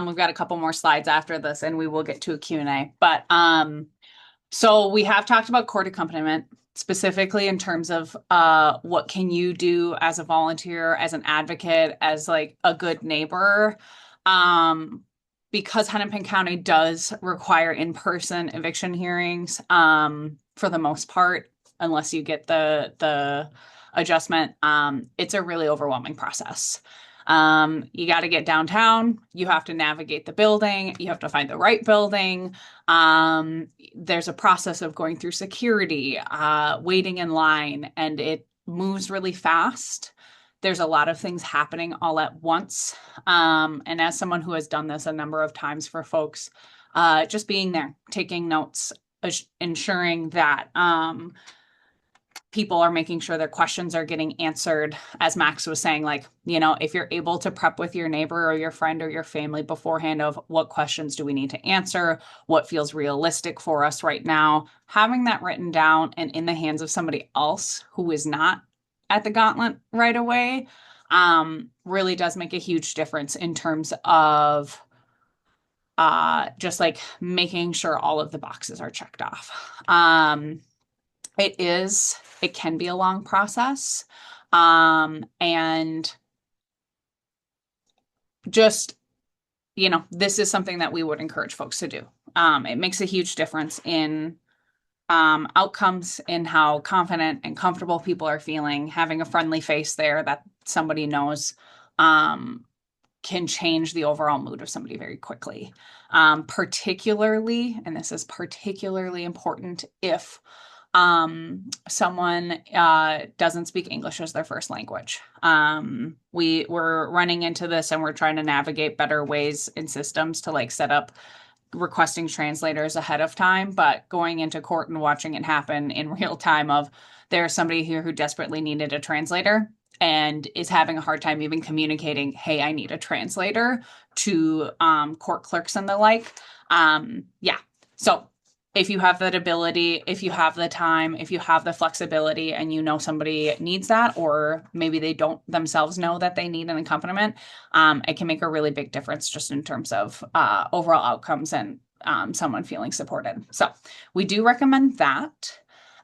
We've got a couple more slides after this and we will get to a Q&A. But so we have talked about court accompaniment specifically in terms of what can you do as a volunteer, as an advocate, as like a good neighbor. Because Hennepin County does require in-person eviction hearings, for the most part, unless you get the adjustment, it's a really overwhelming process. You got to get downtown, you have to navigate the building, you have to find the right building. There's a process of going through security, waiting in line, and it moves really fast. There's a lot of things happening all at once. And as someone who has done this a number of times for folks, just being there, taking notes, ensuring that people are making sure their questions are getting answered. As Max was saying, like, if you're able to prep with your neighbor or your friend or your family beforehand of what questions do we need to answer, what feels realistic for us right now, having that written down and in the hands of somebody else who is not at the gauntlet right away, really does make a huge difference in terms of just like making sure all of the boxes are checked off. It can be a long process. And just, this is something that we would encourage folks to do. It makes a huge difference in outcomes, in how confident and comfortable people are feeling. Having a friendly face there that somebody knows can change the overall mood of somebody very quickly. Particularly, and this is particularly important if someone doesn't speak English as their first language. We're running into this and we're trying to navigate better ways and systems to like set up requesting translators ahead of time, but going into court and watching it happen in real time of there's somebody here who desperately needed a translator and is having a hard time even communicating, hey, I need a translator, to court clerks and the like. Yeah. So if you have that ability, if you have the time, if you have the flexibility and somebody needs that, or maybe they don't themselves know that they need an accompaniment, it can make a really big difference just in terms of overall outcomes and someone feeling supported. So we do recommend that.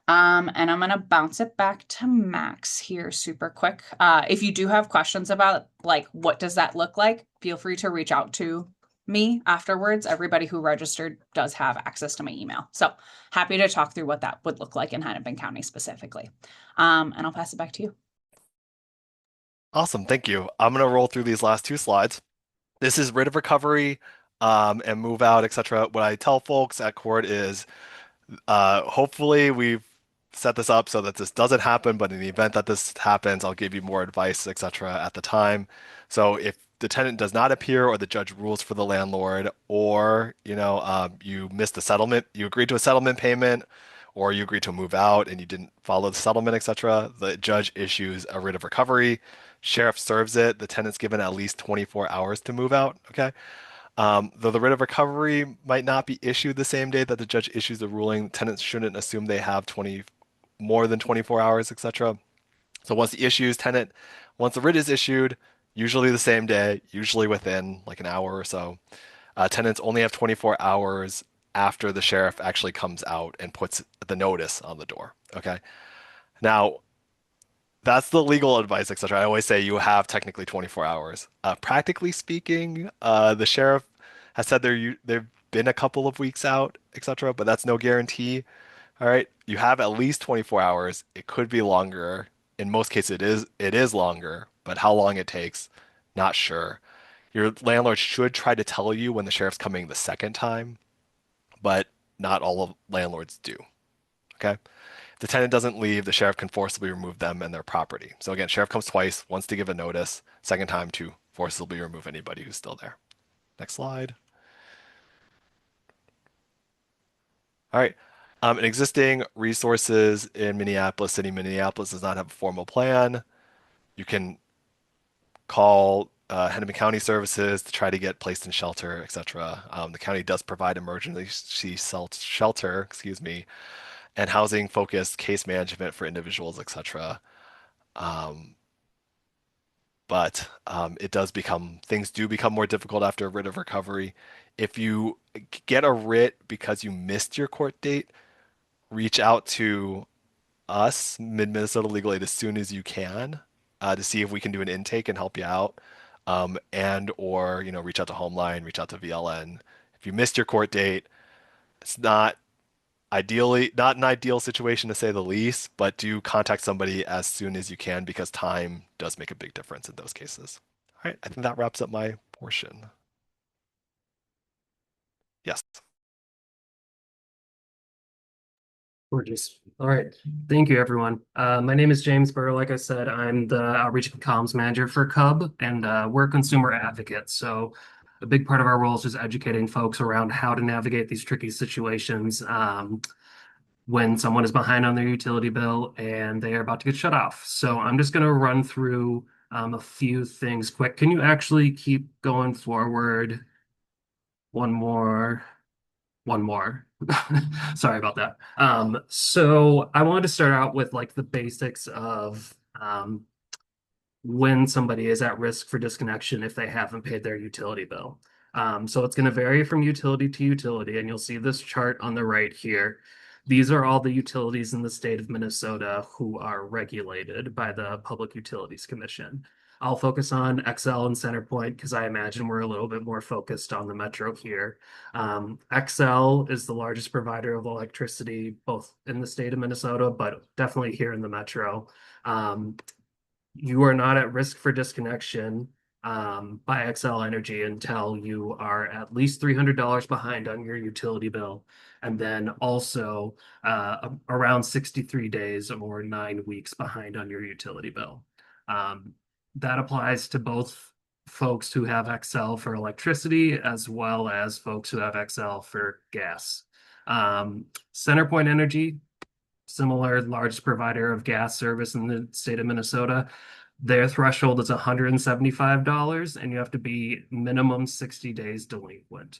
And I'm going to bounce it back to Max here super quick. If you do have questions about like, what does that look like? Feel free to reach out to me afterwards. Everybody who registered does have access to my email. So happy to talk through what that would look like in Hennepin County specifically. And I'll pass it back to you. Awesome, thank you. I'm going to roll through these last two slides. This is writ of recovery and move out, etc. What I tell folks at court is hopefully we've set this up so that this doesn't happen, but in the event that this happens, I'll give you more advice, etc. at the time. So if the tenant does not appear or the judge rules for the landlord, or you missed the settlement, you agreed to a settlement payment, or you agreed to move out and you didn't follow the settlement, etc., the judge issues a writ of recovery. Sheriff serves it. The tenant's given at least 24 hours to move out. Okay. Though the writ of recovery might not be issued the same day that the judge issues the ruling, tenants shouldn't assume they have more than 24 hours, etc. So once the writ is issued, usually the same day, usually within like an hour or so, tenants only have 24 hours after the sheriff actually comes out and puts the notice on the door. Okay. Now, that's the legal advice, etc. I always say you have technically 24 hours. Practically speaking, the sheriff has said they've been a couple of weeks out, etc., but that's no guarantee. All right, you have at least 24 hours. It could be longer. In most cases, it is longer, but how long it takes, not sure. Your landlord should try to tell you when the sheriff's coming the second time, but not all of landlords do. Okay? If the tenant doesn't leave, the sheriff can forcibly remove them and their property. So again, sheriff comes twice, once to give a notice, second time to forcibly remove anybody who's still there. Next slide. All right. And existing resources in Minneapolis, city Minneapolis does not have a formal plan. You can call Hennepin County Services to try to get placed in shelter, etc. The county does provide emergency shelter, excuse me, and housing-focused case management for individuals, etc. Um, but it does become things do become more difficult after a writ of recovery. If you get a writ because you missed your court date, reach out to us, Mid Minnesota Legal Aid, as soon as you can to see if we can do an intake and help you out, and or reach out to Homeline, reach out to VLN. If you missed your court date, it's not an ideal situation to say the least, but do contact somebody as soon as you can because time does make a big difference in those cases. All right, I think that wraps up my portion. Yes. Gorgeous. All right. Thank you, everyone. My name is James Burr. Like I said, I'm the Outreach and Comms Manager for Cub, and we're consumer advocates. So a big part of our role is just educating folks around how to navigate these tricky situations when someone is behind on their utility bill and they are about to get shut off. So I'm just going to run through a few things quick. Can you actually keep going forward? One more. One more. Sorry about that. So I wanted to start out with like the basics of when somebody is at risk for disconnection if they haven't paid their utility bill. So it's going to vary from utility to utility, and you'll see this chart on the right here. These are all the utilities in the state of Minnesota who are regulated by the Public Utilities Commission. I'll focus on XL and CenterPoint because I imagine we're a little bit more focused on the metro here. XL is the largest provider of electricity, both in the state of Minnesota, but definitely here in the metro. You are not at risk for disconnection by Xcel Energy until you are at least $300 behind on your utility bill, and then also around 63 days or 9 weeks behind on your utility bill. That applies to both folks who have Xcel for electricity as well as folks who have Xcel for gas. CenterPoint Energy, similar largest provider of gas service in the state of Minnesota. Their threshold is $175, and you have to be minimum 60 days delinquent.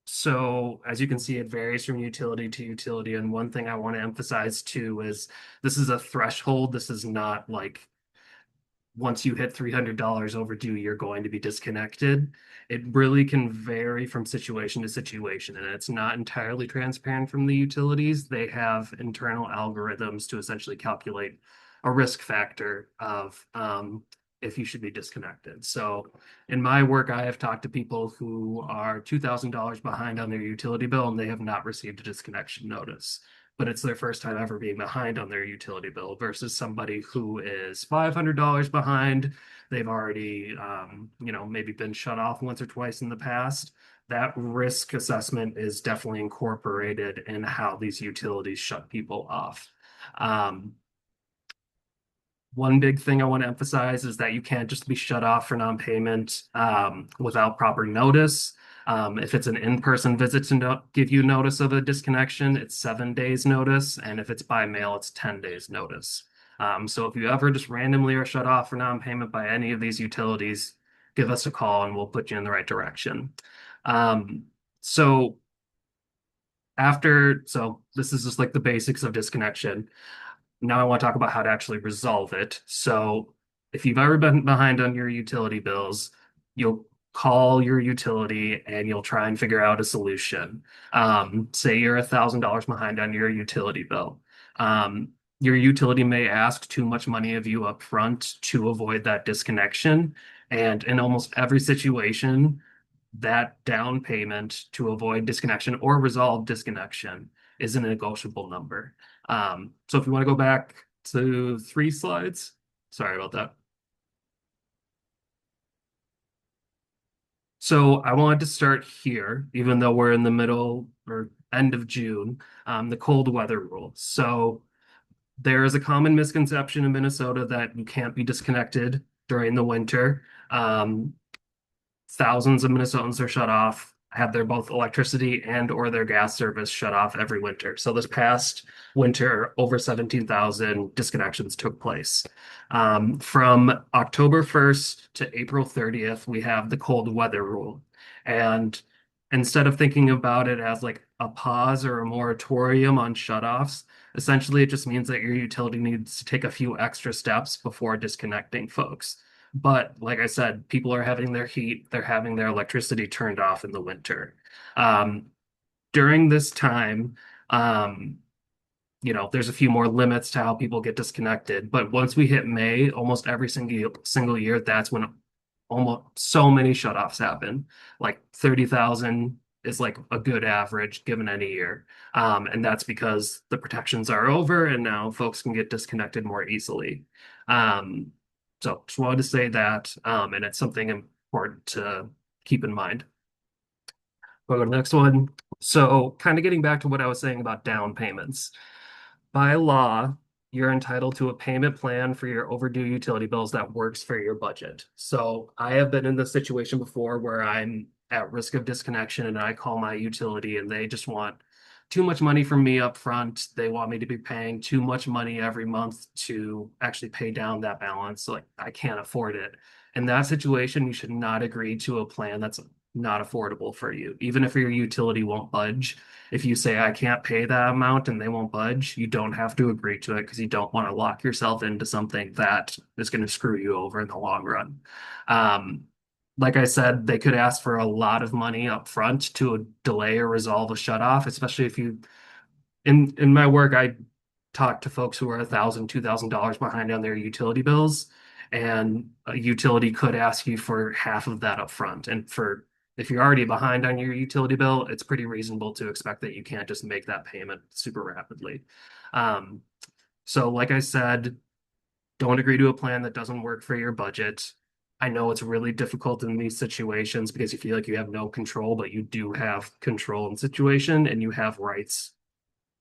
So as you can see, it varies from utility to utility. And one thing I want to emphasize too is this is a threshold. This is not like once you hit $300 overdue, you're going to be disconnected. It really can vary from situation to situation, and it's not entirely transparent from the utilities. They have internal algorithms to essentially calculate a risk factor of if you should be disconnected. So in my work, I have talked to people who are $2,000 behind on their utility bill, and they have not received a disconnection notice, but it's their first time ever being behind on their utility bill versus somebody who is $500 behind. They've already, maybe been shut off once or twice in the past. That risk assessment is definitely incorporated in how these utilities shut people off. One big thing I want to emphasize is that you can't just be shut off for non-payment without proper notice. If it's an in-person visit to give you notice of a disconnection, it's 7 days notice. And if it's by mail, it's 10 days notice. So if you ever just randomly are shut off for non-payment by any of these utilities, give us a call and we'll put you in the right direction. So this is just like the basics of disconnection. Now I want to talk about how to actually resolve it. So if you've ever been behind on your utility bills, you'll call your utility and you'll try and figure out a solution. Say you're $1,000 behind on your utility bill. Your utility may ask too much money of you up front to avoid that disconnection. And in almost every situation, that down payment to avoid disconnection or resolve disconnection is a negotiable number. So if you want to go back to 3 slides, sorry about that. So I wanted to start here, even though we're in the middle or end of June, the cold weather rule. So there is a common misconception in Minnesota that you can't be disconnected during the winter. Thousands of Minnesotans are shut off, have their both electricity and or their gas service shut off every winter. So this past winter, over 17,000 disconnections took place. From October 1st to April 30th, we have the cold weather rule. And instead of thinking about it as like a pause or a moratorium on shutoffs, essentially it just means that your utility needs to take a few extra steps before disconnecting folks. But like I said, people are having their heat, they're having their electricity turned off in the winter. Um, During this time, um, there's a few more limits to how people get disconnected. But once we hit May, almost every single year, that's when almost so many shutoffs happen. Like 30,000 is like a good average given any year. And that's because the protections are over and now folks can get disconnected more easily. So just wanted to say that, and it's something important to keep in mind. We'll go to the next one. So kind of getting back to what I was saying about down payments. By law, you're entitled to a payment plan for your overdue utility bills that works for your budget. So I have been in this situation before where I'm at risk of disconnection and I call my utility and they just want too much money from me up front. They want me to be paying too much money every month to actually pay down that balance. So like I can't afford it. In that situation, you should not agree to a plan that's not affordable for you. Even if your utility won't budge, if you say I can't pay that amount and they won't budge, you don't have to agree to it because you don't want to lock yourself into something that is going to screw you over in the long run. Um, like I said, they could ask for a lot of money up front to delay or resolve a shutoff, especially if you in my work, I talk to folks who are $1,000, $2,000 behind on their utility bills, and a utility could ask you for half of that up front. And for if you're already behind on your utility bill, it's pretty reasonable to expect that you can't just make that payment super rapidly. Um, so, like I said, don't agree to a plan that doesn't work for your budget. I know it's really difficult in these situations because you feel like you have no control, but you do have control in the situation and you have rights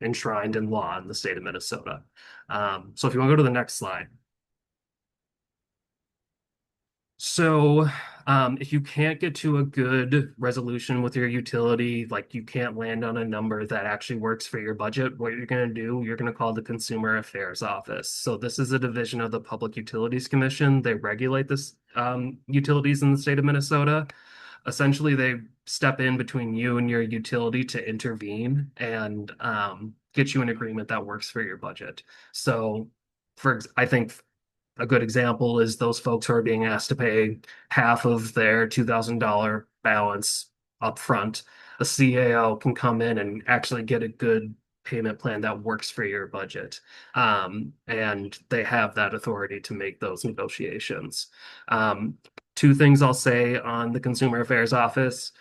enshrined in law in the state of Minnesota. So if you want to go to the next slide. So if you can't get to a good resolution with your utility, like you can't land on a number that actually works for your budget, what you're going to do, you're going to call the Consumer Affairs Office. So this is a division of the Public Utilities Commission. They regulate this utilities in the state of Minnesota. Essentially, they step in between you and your utility to intervene and get you an agreement that works for your budget. So I think a good example is those folks who are being asked to pay half of their $2,000 balance up front. A CAO can come in and actually get a good payment plan that works for your budget. And they have that authority to make those negotiations. Two things I'll say on the Consumer Affairs Office.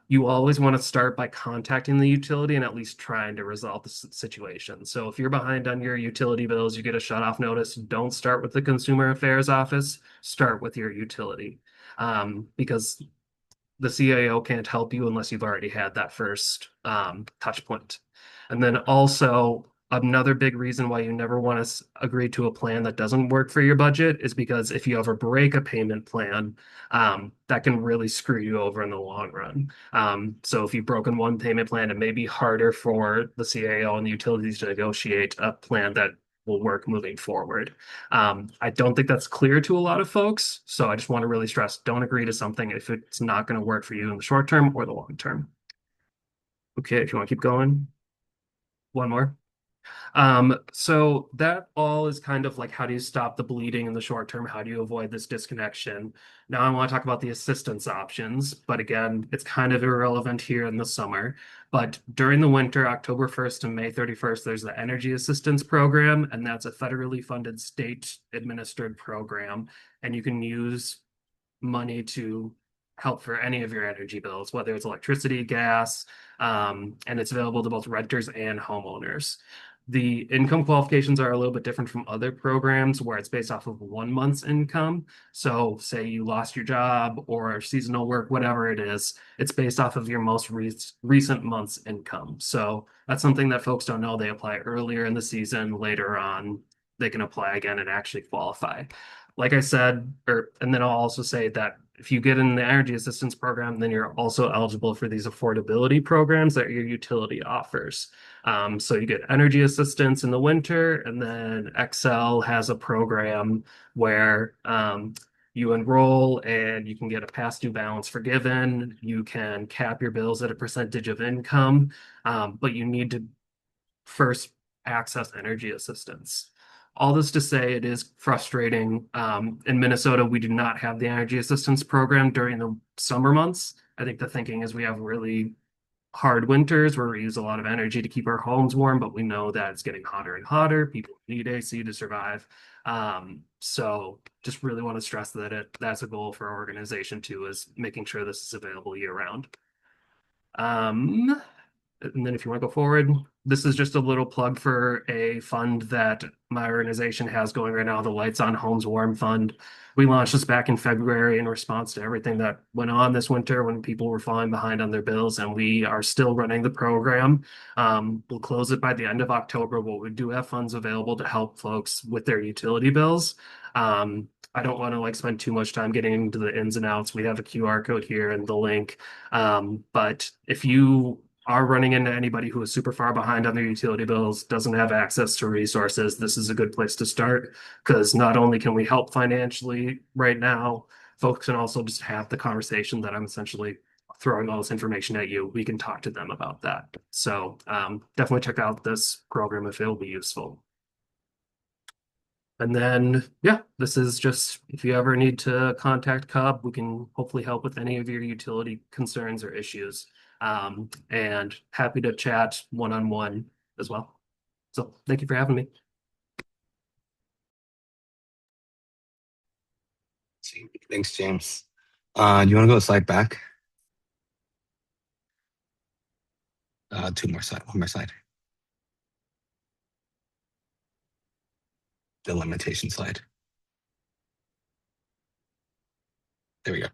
You always want to start by contacting the utility and at least trying to resolve the situation. So if you're behind on your utility bills, you get a shut-off notice, don't start with the Consumer Affairs Office, start with your utility. Because the CAO can't help you unless you've already had that first touch point. And then also another big reason why you never want to agree to a plan that doesn't work for your budget is because if you ever break a payment plan, that can really screw you over in the long run. So if you've broken one payment plan, it may be harder for the CAO and the utilities to negotiate a plan that will work moving forward. I don't think that's clear to a lot of folks, so I just want to really stress, don't agree to something if it's not going to work for you in the short term or the long term. Okay, if you want to keep going. One more. So that all is kind of like how do you stop the bleeding in the short term? How do you avoid this disconnection? Now I want to talk about the assistance options, but again, it's kind of irrelevant here in the summer. But during the winter, October 1st to May 31st, there's the Energy Assistance Program, and that's a federally funded state administered program. And you can use money to help for any of your energy bills, whether it's electricity, gas, and it's available to both renters and homeowners. The income qualifications are a little bit different from other programs where it's based off of 1 month's income. So, say you lost your job or seasonal work, whatever it is, it's based off of your most recent month's income. So, that's something that folks don't know. They apply earlier in the season, later on, they can apply again and actually qualify. Like I said, and then I'll also say that if you get in the energy assistance program, then you're also eligible for these affordability programs that your utility offers. So you get energy assistance in the winter, and then Excel has a program where you enroll and you can get a past due balance forgiven. You can cap your bills at a percentage of income, but you need to first access energy assistance. All this to say, it is frustrating. In Minnesota, we do not have the energy assistance program during the summer months. I think the thinking is we have really hard winters where we use a lot of energy to keep our homes warm, but we know that it's getting hotter and hotter. People need AC to survive. So just really want to stress that that's a goal for our organization too, is making sure this is available year round. And then if you want to go forward, this is just a little plug for a fund that my organization has going right now, the Lights on Homes Warm Fund. We launched this back in February in response to everything that went on this winter when people were falling behind on their bills, and we are still running the program. We'll close it by the end of October, but we do have funds available to help folks with their utility bills. I don't want to spend too much time getting into the ins and outs. We have a QR code here and the link. But if you are running into anybody who is super far behind on their utility bills, doesn't have access to resources, this is a good place to start, because not only can we help financially right now, folks can also just have the conversation that I'm essentially throwing all this information at you. We can talk to them about that. So definitely check out this program if it'll be useful. And then, yeah, this is just if you ever need to contact Cub, we can hopefully help with any of your utility concerns or issues. And happy to chat one-on-one as well. So thank you for having me. Thanks, James. Do you want to go a slide back? One more slide. The limitation slide. There we go.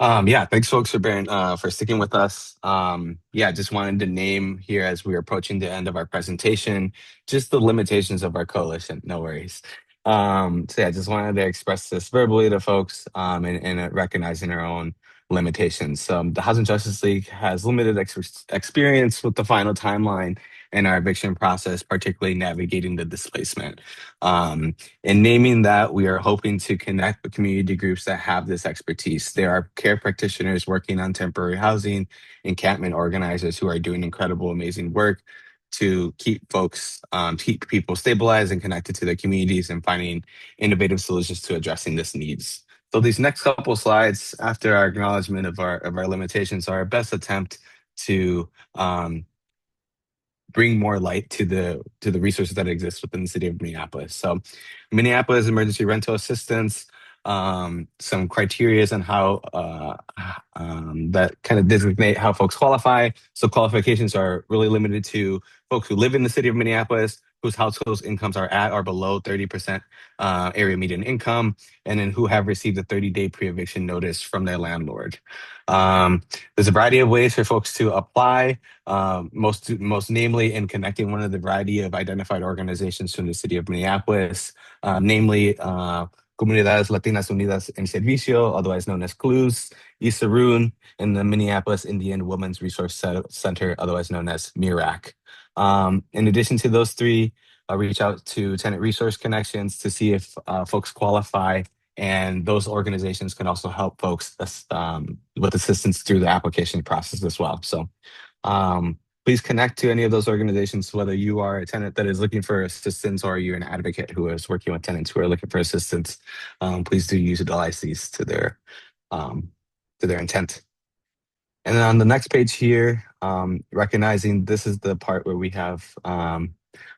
Yeah, thanks folks for sticking with us. Yeah, just wanted to name here as we're approaching the end of our presentation, just the limitations of our coalition. No worries. So yeah, just wanted to express this verbally to folks and recognizing our own limitations. The Housing Justice League has limited experience with the final timeline in our eviction process, particularly navigating the displacement. In naming that, we are hoping to connect with community groups that have this expertise. There are care practitioners working on temporary housing, encampment organizers who are doing incredible, amazing work to keep people stabilized and connected to their communities and finding innovative solutions to addressing this needs. So these next couple slides, after our acknowledgement of our limitations, are our best attempt to bring more light to the resources that exist within the city of Minneapolis. So Minneapolis emergency rental assistance, some criteria on how that kind of designate how folks qualify. So qualifications are really limited to folks who live in the city of Minneapolis, whose household incomes are at or below 30% area median income, and then who have received a 30-day pre-eviction notice from their landlord. There's a variety of ways for folks to apply, most namely in connecting one of the variety of identified organizations from the city of Minneapolis, namely Comunidades Latinas Unidas en Servicio, otherwise known as CLUS, ISARUN, and the Minneapolis Indian Women's Resource Center, otherwise known as MIRAC. In addition to those three, I'll reach out to Tenant Resource Connections to see if folks qualify, and those organizations can also help folks with assistance through the application process as well. So please connect to any of those organizations, whether you are a tenant that is looking for assistance or you're an advocate who is working with tenants who are looking for assistance. Please do utilize these to their intent. And then on the next page here, recognizing this is the part where we have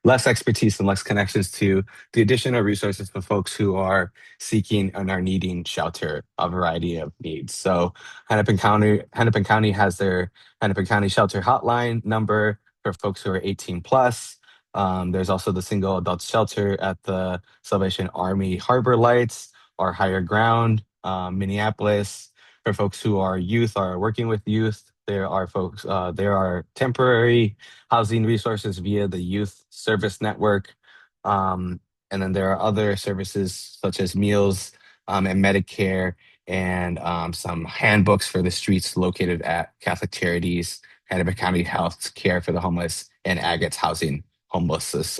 less expertise and less connections to the additional resources for folks who are seeking and are needing shelter, a variety of needs. So Hennepin County has their Hennepin County Shelter Hotline number for folks who are 18 plus. There's also the single adult shelter at the Salvation Army Harbor Lights or Higher Ground, Minneapolis. For folks who are youth or are working with youth, there are temporary housing resources via the Youth Service Network. Um, and then there are other services such as meals and Medicare and some handbooks for the streets located at Catholic Charities, Hennepin County Health Care for the Homeless, and Agate's Housing Homelessness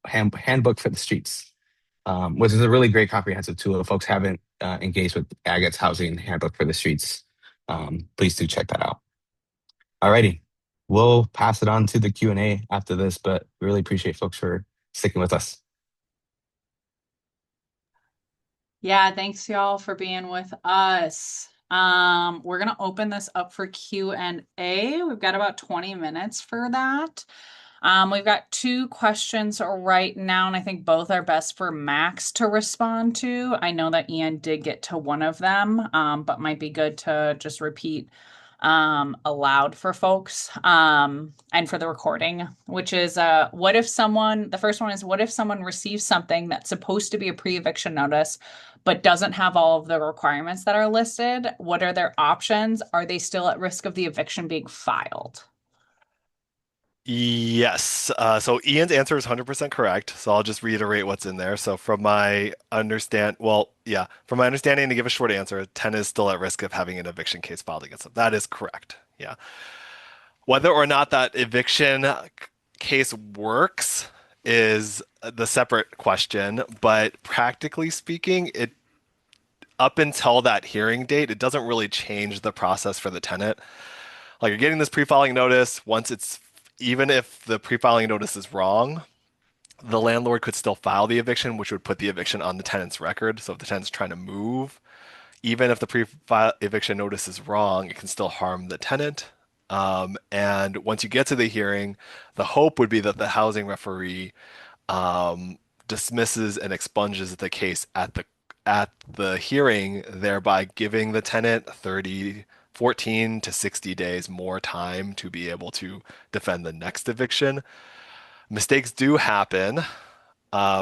Handbook for the Streets, which is a really great comprehensive tool. If folks haven't engaged with Agate's Housing Handbook for the Streets, please do check that out. Alrighty, we'll pass it on to the Q&A after this, but really appreciate folks for sticking with us. Yeah, thanks y'all for being with us. We're gonna open this up for Q&A. We've got about 20 minutes for that. We've got two questions right now, and I think both are best for Max to respond to. I know that Ian did get to one of them, but might be good to just repeat aloud for folks and for the recording, which is the first one is, what if someone receives something that's supposed to be a pre-eviction notice but doesn't have all of the requirements that are listed? What are their options? Are they still at risk of the eviction being filed? Yes. So Ian's answer is 100% correct. So I'll just reiterate what's in there. So from my understanding, to give a short answer, 10 is still at risk of having an eviction case filed against them. That is correct. Yeah. Whether or not that eviction case works is the separate question, but practically speaking, it up until that hearing date, it doesn't really change the process for the tenant. Like, you're getting this pre-filing notice. Even if the pre-filing notice is wrong, the landlord could still file the eviction, which would put the eviction on the tenant's record. So if the tenant's trying to move, even if the pre-eviction notice is wrong, it can still harm the tenant. And once you get to the hearing, the hope would be that the housing referee dismisses and expunges the case at the hearing, thereby giving the tenant 14 to 60 days more time to be able to defend the next eviction. Mistakes do happen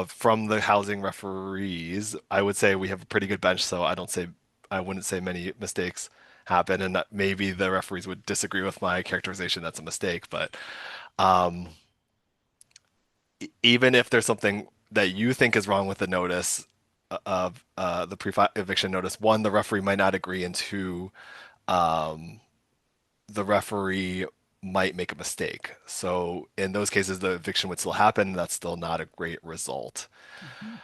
from the housing referees. I would say we have a pretty good bench, so I wouldn't say many mistakes happen, and that maybe the referees would disagree with my characterization that's a mistake. But um, even if there's something that you think is wrong with the notice of the pre-eviction notice, one, the referee might not agree, and two, um, the referee might make a mistake. So in those cases, the eviction would still happen. That's still not a great result. Mhm.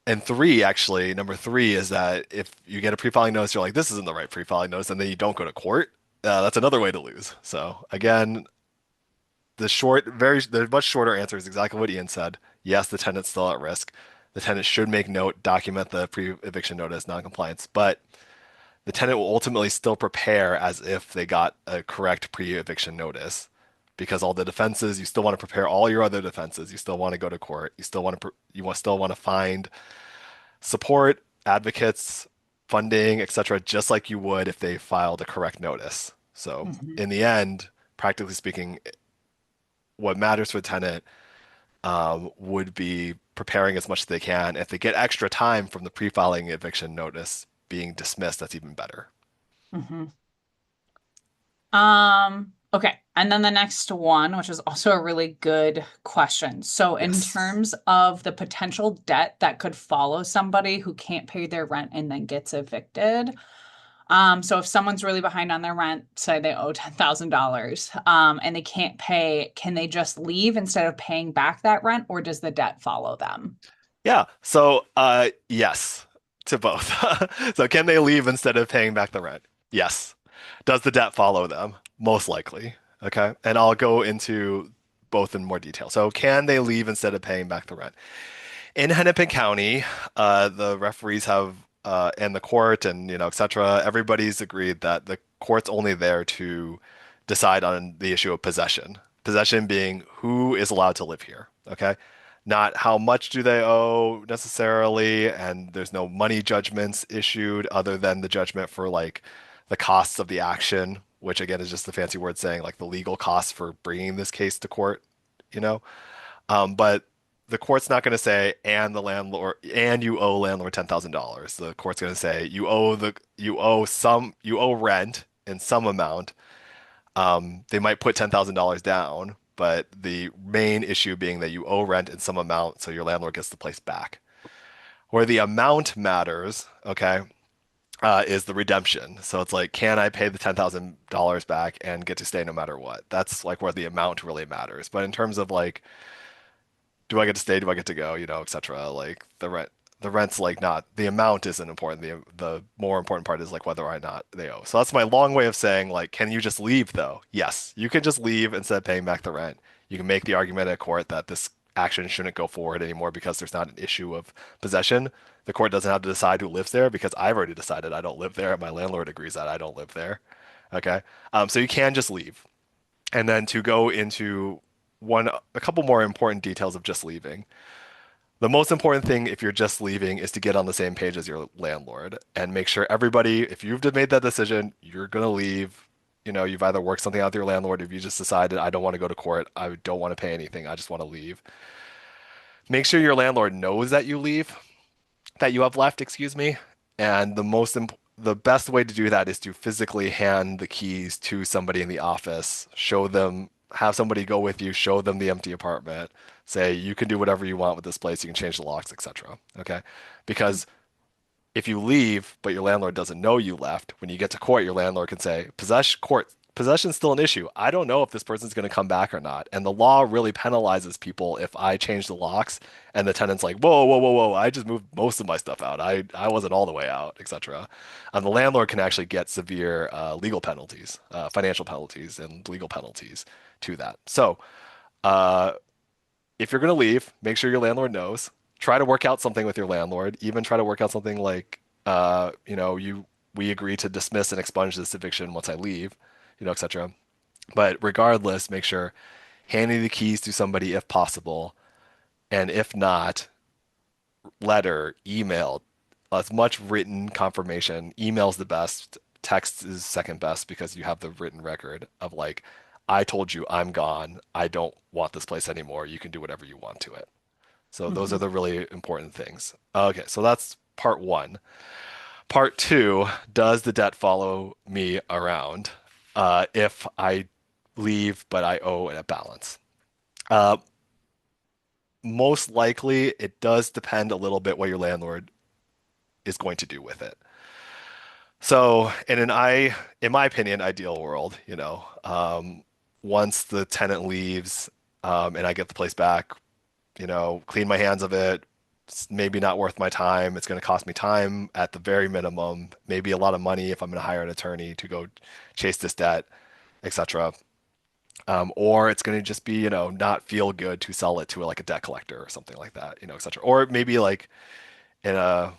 And three, actually, number three is that if you get a pre-filing notice, you're like, this isn't the right pre-filing notice, and then you don't go to court, that's another way to lose. So again, the much shorter answer is exactly what Ian said. Yes, the tenant's still at risk. The tenant should make note, document the pre-eviction notice, non-compliance, but the tenant will ultimately still prepare as if they got a correct pre-eviction notice, because all the defenses, you still want to prepare all your other defenses. You still want to go to court. Still want to find support, advocates, funding, etc., just like you would if they filed a correct notice. So Mhm. in the end, practically speaking, what matters for the tenant would be preparing as much as they can. If they get extra time from the pre-filing eviction notice being dismissed, that's even better. Mhm. Okay. And then the next one, which is also a really good question. So, in Yes. terms of the potential debt that could follow somebody who can't pay their rent and then gets evicted. So if someone's really behind on their rent, say they owe $10,000, and they can't pay, can they just leave instead of paying back that rent, or does the debt follow them? Yeah. So, yes to both. So, can they leave instead of paying back the rent? Yes. Does the debt follow them? Most likely. Okay. And I'll go into both in more detail. So, can they leave instead of paying back the rent? In Hennepin County, the referees have, and the court and, et cetera, everybody's agreed that the court's only there to decide on the issue of possession. Possession being who is allowed to live here, okay? Not how much do they owe necessarily, and there's no money judgments issued other than the judgment for like the costs of the action, which again is just the fancy word saying like the legal costs for bringing this case to court, you know? But the court's not going to say, and the landlord, and you owe landlord $10,000. The court's going to say you owe rent in some amount. They might put $10,000 down, but the main issue being that you owe rent in some amount, so your landlord gets the place back. Where the amount matters, okay, is the redemption. So it's like, can I pay the $10,000 back and get to stay no matter what? That's like where the amount really matters. But in terms of like, do I get to stay? Do I get to go? You know, etc. Like the rent's like not the amount isn't important. The more important part is like whether or not they owe. So that's my long way of saying like, can you just leave though? Yes, you can just leave instead of paying back the rent. You can make the argument at court that this action shouldn't go forward anymore because there's not an issue of possession. The court doesn't have to decide who lives there because I've already decided I don't live there. My landlord agrees that I don't live there. Okay. So you can just leave. And then to go into a couple more important details of just leaving. The most important thing if you're just leaving is to get on the same page as your landlord and make sure everybody, if you've made that decision, you're going to leave. You know, you've either worked something out with your landlord, if you just decided, I don't want to go to court, I don't want to pay anything, I just want to leave. Make sure your landlord knows that you leave, that you have left, excuse me. And the best way to do that is to physically hand the keys to somebody in the office, show them, have somebody go with you, show them the empty apartment, say you can do whatever you want with this place, you can change the locks, etc. Okay? Because if you leave, but your landlord doesn't know you left, when you get to court, your landlord can say, possession's still an issue. I don't know if this person's going to come back or not. And the law really penalizes people if I change the locks and the tenant's like, whoa, whoa, whoa, whoa, I just moved most of my stuff out. I wasn't all the way out, etc. And the landlord can actually get severe legal penalties, financial penalties, and legal penalties to that. So, uh, if you're going to leave, make sure your landlord knows. Try to work out something with your landlord. Even try to work out something like, we agree to dismiss and expunge this eviction once I leave, etc. But regardless, make sure handing the keys to somebody if possible, and if not, letter, email, as much written confirmation. Email's the best. Text is second best because you have the written record of like, I told you I'm gone. I don't want this place anymore. You can do whatever you want to it. So those are Mhm. the really important things. Okay, so that's part one. Part two, does the debt follow me around if I leave but I owe a balance? Uh, Most likely, it does depend a little bit what your landlord is going to do with it. So, in my opinion, ideal world, once the tenant leaves, and I get the place back, clean my hands of it. It's maybe not worth my time. It's going to cost me time at the very minimum, maybe a lot of money if I'm going to hire an attorney to go chase this debt, etc. Or it's going to just be, not feel good to sell it to like a debt collector or something like that, etc. Or maybe like in a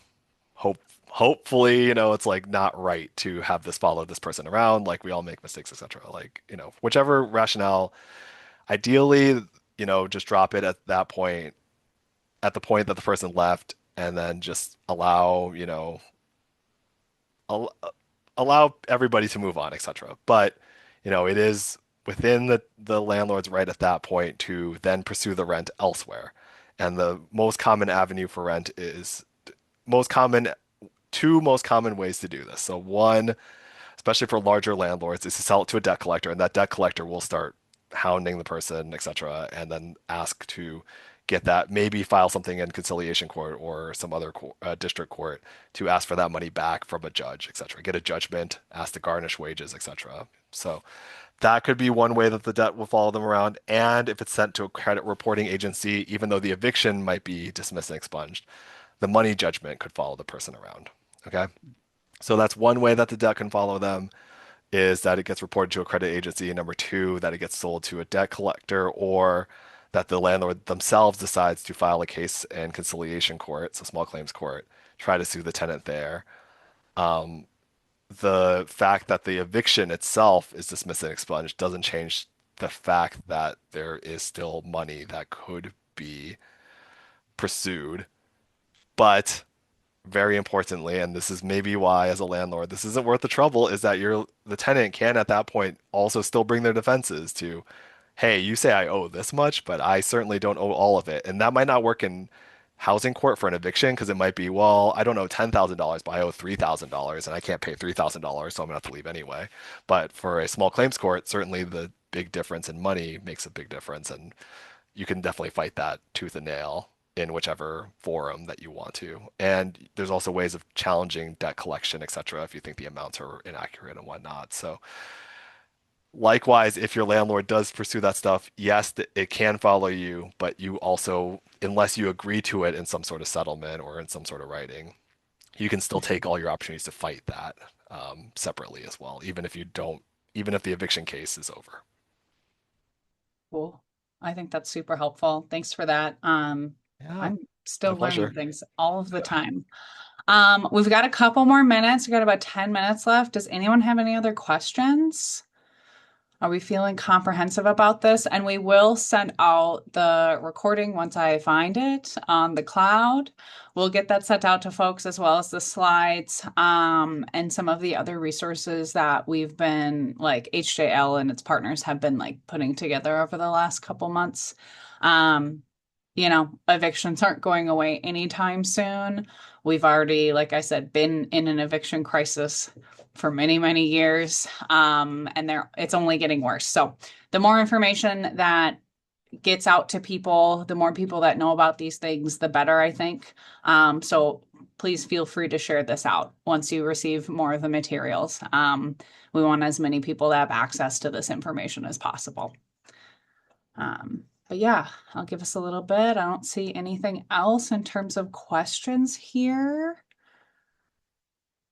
hopefully, it's like not right to have this follow this person around. Like we all make mistakes, etc. Like, whichever rationale, ideally, just drop it at that point, at the point that the person left, and then just al allow everybody to move on, etc. But, it is within the landlord's right at that point to then pursue the rent elsewhere. And the most common avenue for rent is most common two most common ways to do this. So one, especially for larger landlords, is to sell it to a debt collector, and that debt collector will start hounding the person, etc., and then ask to get that, maybe file something in conciliation court or some other district court to ask for that money back from a judge, etc. Get a judgment, ask to garnish wages, etc. So that could be one way that the debt will follow them around. And if it's sent to a credit reporting agency, even though the eviction might be dismissed and expunged, the money judgment could follow the person around. Okay. So that's one way that the debt can follow them, is that it gets reported to a credit agency. And number two, that it gets sold to a debt collector, or that the landlord themselves decides to file a case in conciliation court, so small claims court, try to sue the tenant there. The fact that the eviction itself is dismissed and expunged doesn't change the fact that there is still money that could be pursued. But very importantly, and this is maybe why as a landlord this isn't worth the trouble, is that the tenant can at that point also still bring their defenses to, hey, you say I owe this much, but I certainly don't owe all of it. And that might not work in housing court for an eviction because it might be, well, I don't owe $10,000, but I owe $3,000 and I can't pay $3,000, so I'm gonna have to leave anyway. But for a small claims court, certainly the big difference in money makes a big difference, and you can definitely fight that tooth and nail in whichever forum that you want to. And there's also ways of challenging debt collection, etc., if you think the amounts are inaccurate and whatnot. So likewise, if your landlord does pursue that stuff, yes, it can follow you, but you also, unless you agree to it in some sort of settlement or in some sort of writing, you can still take all your opportunities to fight that separately as well, even if you don't, even if the eviction case is over. Cool. I think that's super helpful. Thanks for that. Yeah, I'm my still learning pleasure. things all of the time. We've got a couple more minutes. We've got about 10 minutes left. Does anyone have any other questions? Are we feeling comprehensive about this? And we will send out the recording once I find it on the cloud. We'll get that sent out to folks as well as the slides, and some of the other resources that we've been like HJL and its partners have been like putting together over the last couple months. Um, Evictions aren't going away anytime soon. We've already, like I said, been in an eviction crisis for many, many years. And it's only getting worse. So the more information that gets out to people, the more people that know about these things, the better, I think. So please feel free to share this out once you receive more of the materials. We want as many people to have access to this information as possible. But yeah, I'll give us a little bit. I don't see anything else in terms of questions here.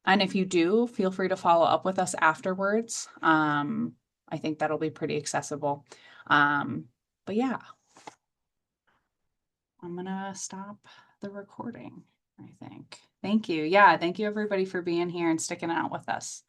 And if you do, feel free to follow up with us afterwards. I think that'll be pretty accessible. But yeah, I'm gonna stop the recording, I think. Thank you. Yeah, thank you everybody for being here and sticking out with us.